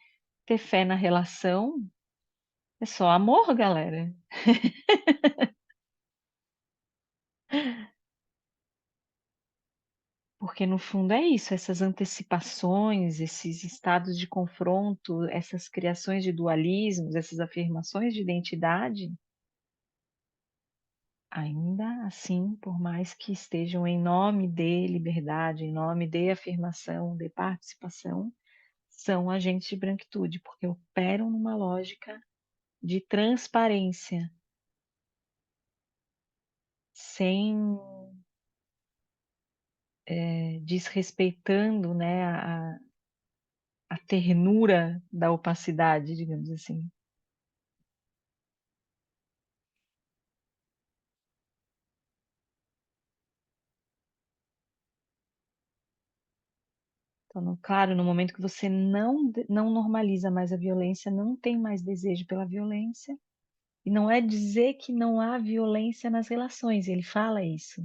ter fé na relação, é só amor, galera. Porque no fundo é isso, essas antecipações, esses estados de confronto, essas criações de dualismos, essas afirmações de identidade, ainda assim, por mais que estejam em nome de liberdade, em nome de afirmação, de participação, são agentes de branquitude, porque operam numa lógica de transparência, sem desrespeitando, né, a ternura da opacidade, digamos assim. Então, claro, no momento que você não normaliza mais a violência, não tem mais desejo pela violência, e não é dizer que não há violência nas relações, ele fala isso,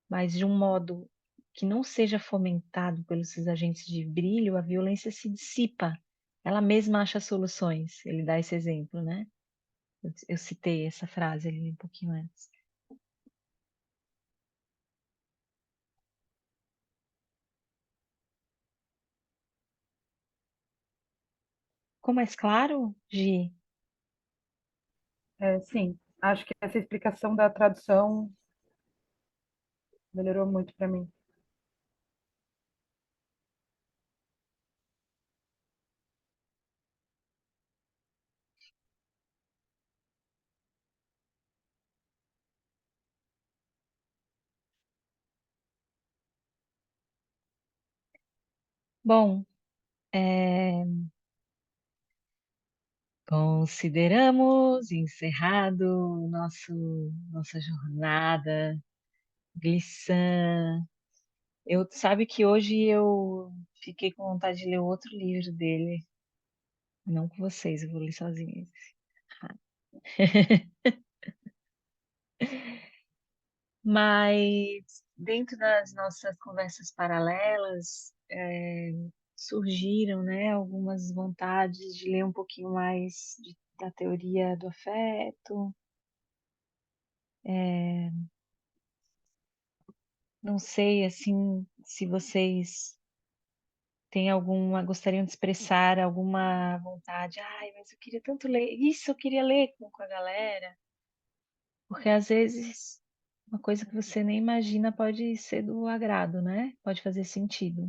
mas de um modo que não seja fomentado pelos seus agentes de brilho, a violência se dissipa, ela mesma acha soluções. Ele dá esse exemplo, né? Eu citei essa frase ali um pouquinho antes. Ficou mais claro, Gi? Sim, acho que essa explicação da tradução melhorou muito para mim. Bom, consideramos encerrado nossa jornada, Glissant. Eu sabe que hoje eu fiquei com vontade de ler outro livro dele, não com vocês, eu vou ler sozinha. Mas dentro das nossas conversas paralelas, surgiram, né, algumas vontades de ler um pouquinho mais da teoria do afeto. Não sei, assim, se vocês têm gostariam de expressar alguma vontade. Ai, mas eu queria tanto ler. Isso eu queria ler com a galera. Porque às vezes uma coisa que você nem imagina pode ser do agrado, né? Pode fazer sentido.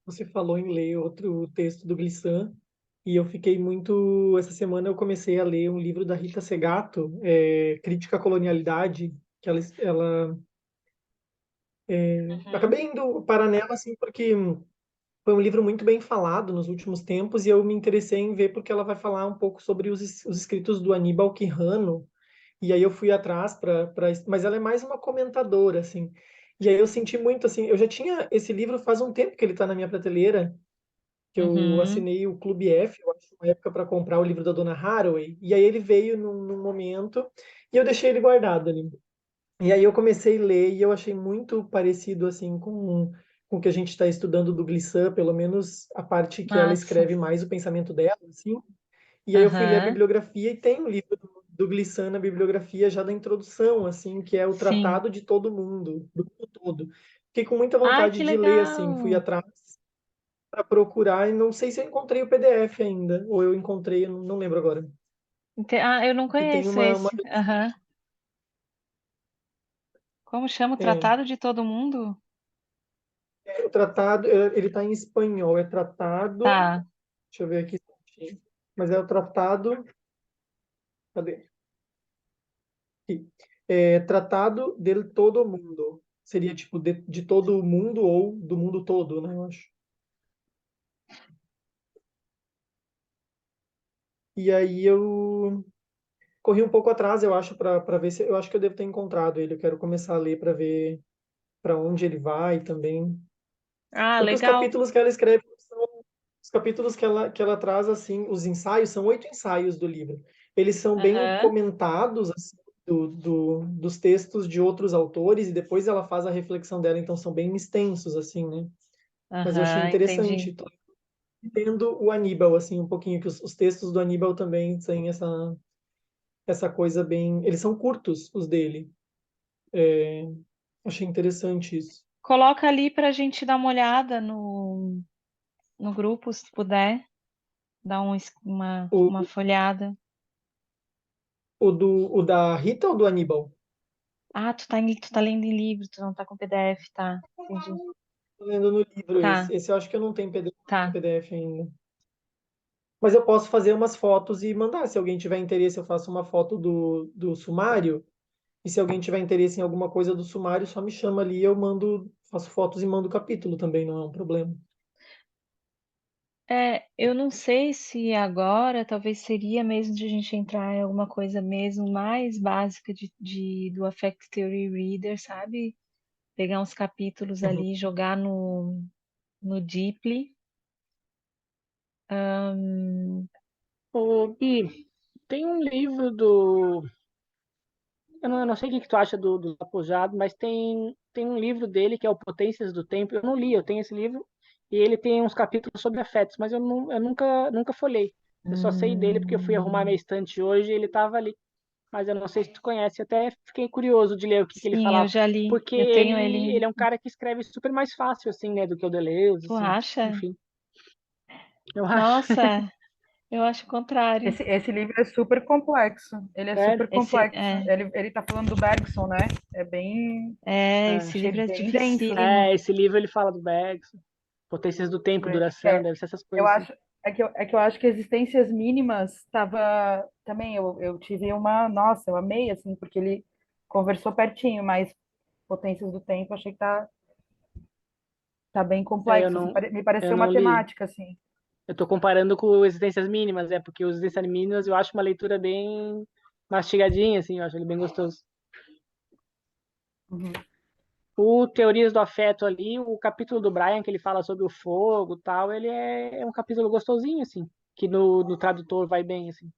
você falou em ler outro texto do Glissant, e eu fiquei muito. Essa semana eu comecei a ler um livro da Rita Segato, Crítica à Colonialidade, que ela Uhum. acabei indo parar nela assim porque foi um livro muito bem falado nos últimos tempos e eu me interessei em ver porque ela vai falar um pouco sobre os escritos do Aníbal Quijano. E aí eu fui atrás mas ela é mais uma comentadora assim. E aí eu senti muito assim, eu já tinha esse livro faz um tempo que ele está na minha prateleira, que eu Uhum. assinei o Clube F, eu acho, uma época para comprar o livro da Dona Haraway, e aí ele veio num momento e eu deixei ele guardado ali. E aí eu comecei a ler e eu achei muito parecido assim com o que a gente está estudando do Glissant, pelo menos a parte que ela Massa. escreve mais o pensamento dela, assim. E aí eu fui ler a Aham. bibliografia e tem um livro do Glissant na bibliografia já da introdução, assim, que é o Sim. Tratado de Todo Mundo, do mundo todo. Fiquei com muita Ai, vontade que de ler, assim, fui legal. atrás para procurar e não sei se eu encontrei o PDF ainda, ou eu encontrei, eu não lembro agora. Ah, eu não E tem conheço esse. Aham. Como chama o é, Tratado de Todo Mundo? o tratado, ele está em espanhol, é tratado, Tá. deixa eu ver aqui, mas é o tratado, cadê? Aqui. É, Tratado del Todo Mundo. Seria tipo de todo o mundo ou do mundo todo, né? Eu acho. E aí eu corri um pouco atrás, eu acho, para ver se eu acho que eu devo ter encontrado ele. Eu quero começar a ler para ver para onde ele vai também. Ah, Porque os legal. capítulos que ela escreve são os capítulos que ela traz assim, os ensaios são 8 ensaios do livro. Eles são bem Aham. comentados assim, dos textos de outros autores e depois ela faz a reflexão dela, então são bem extensos assim, né? Mas eu achei Aham, entendi. interessante. Tô entendendo o Aníbal assim um pouquinho que os textos do Aníbal também têm essa coisa bem, eles são curtos os dele. Achei interessante isso. Coloca ali para a gente dar uma olhada no grupo, se puder, dar uma O, folhada. o da Rita ou do Aníbal? Ah, tu tá lendo em livro, tu não tá com PDF, tá? Entendi. Tô lendo no livro esse. Tá, Esse eu acho que eu não tenho tá. PDF ainda. Mas eu posso fazer umas fotos e mandar. Se alguém tiver interesse, eu faço uma foto do sumário. E se alguém tiver interesse em alguma coisa do sumário, só me chama ali, eu mando, faço fotos e mando o capítulo também, não é um problema. Eu não sei se agora talvez seria mesmo de a gente entrar em alguma coisa mesmo mais básica do Affect Theory Reader, sabe? Pegar uns capítulos Uhum. ali, jogar no Deeply. Ô, Gui, tem um livro do. Eu não sei o que que tu acha do Zapojado, mas tem um livro dele que é o Potências do Tempo. Eu não li, eu tenho esse livro, e ele tem uns capítulos sobre afetos, mas eu nunca folhei. Eu só sei dele porque eu fui arrumar minha Hum, estante hoje e ele estava ali. Mas eu não sei se tu conhece, até fiquei curioso de ler o que que ele sim, eu falava. já li. Porque Eu tenho ele ele. é um cara que escreve super mais fácil, assim, né, do que o Deleuze, Tu assim. acha? Enfim, eu acho. Nossa, eu acho o contrário. Esse livro é super complexo. Ele é Sério? super complexo. Ele tá falando do Bergson, né? É bem. É. Esse Achei livro é bem denso. dificílimo. Esse livro ele fala do Bergson, Potências do Tempo, Duração, É, deve ser essas eu coisas assim. acho. É que eu acho que Existências Mínimas estava. Também eu tive uma. Nossa, eu amei, assim, porque ele conversou pertinho, mas Potências do Tempo achei que tá bem É, eu complexo. Assim, não, me eu pareceu não li. matemática, assim. Eu tô comparando com Existências Mínimas, porque o Existências Mínimas eu acho uma leitura bem mastigadinha, assim, eu acho ele bem gostoso. Uhum. O Teorias do Afeto ali, o capítulo do Brian, que ele fala sobre o fogo e tal, ele é um capítulo gostosinho, assim, que no tradutor vai bem, assim.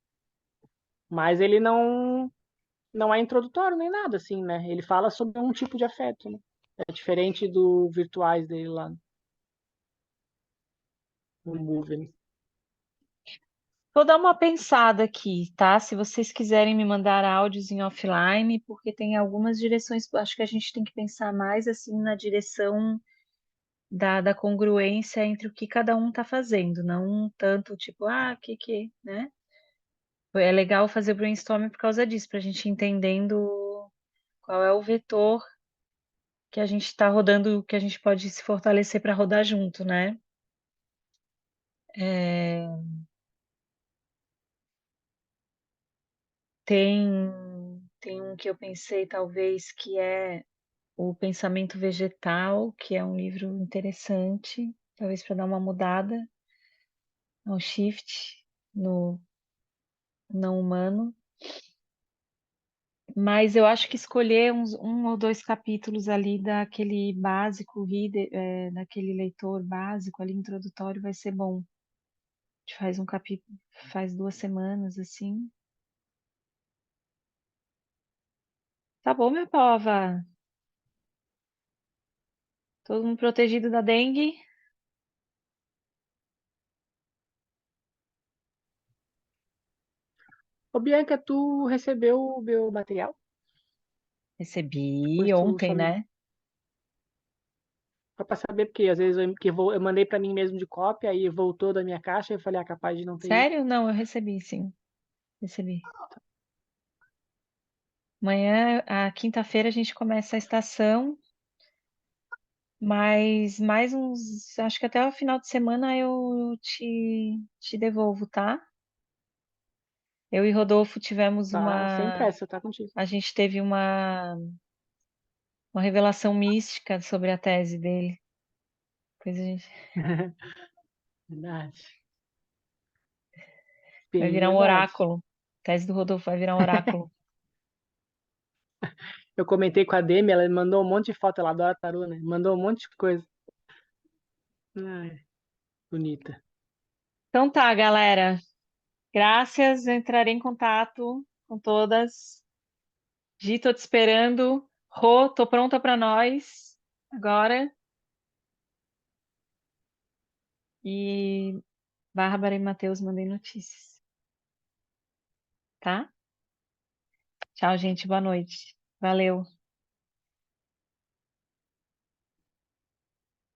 Mas ele não é introdutório nem nada, assim, né? Ele fala sobre um tipo de afeto, né? É diferente do Virtuais dele lá no Moving. Vou dar uma pensada aqui, tá? Se vocês quiserem me mandar áudios em offline, porque tem algumas direções, acho que a gente tem que pensar mais assim na direção da congruência entre o que cada um está fazendo, não tanto tipo, né? É legal fazer brainstorming por causa disso, para a gente ir entendendo qual é o vetor que a gente está rodando, que a gente pode se fortalecer para rodar junto, né? É, tem, tem um que eu pensei, talvez, que é O Pensamento Vegetal, que é um livro interessante, talvez para dar uma mudada, um shift no não humano. Mas eu acho que escolher um ou dois capítulos ali daquele básico, daquele leitor básico ali, introdutório, vai ser bom. A gente faz um capítulo, faz 2 semanas, assim. Tá bom, minha pova? Todo mundo protegido da dengue? Ô, Bianca, tu recebeu o meu material? Recebi Depois tu ontem, só me... né? Só pra saber, porque às vezes eu mandei pra mim mesmo de cópia, aí voltou da minha caixa, eu falei, capaz de não ter ido. Sério? Não, eu recebi, sim. Recebi. Amanhã, a quinta-feira, a gente começa a estação, mas mais uns, acho que até o final de semana eu te devolvo, tá? Eu e Rodolfo tivemos Tá sem uma, pressa, tá contigo. a gente teve uma revelação mística sobre a tese dele. Depois a gente Verdade. vai Bem virar um verdade. oráculo. A tese do Rodolfo vai virar um oráculo. Eu comentei com a Demi, ela me mandou um monte de foto, ela adora tarô, né? Mandou um monte de coisa. Ai, bonita. Então tá, galera. Graças, eu entrarei em contato com todas. Gi, tô te esperando. Rô, tô pronta para nós agora. E Bárbara e Matheus mandem notícias, tá? Tchau, gente. Boa noite. Valeu.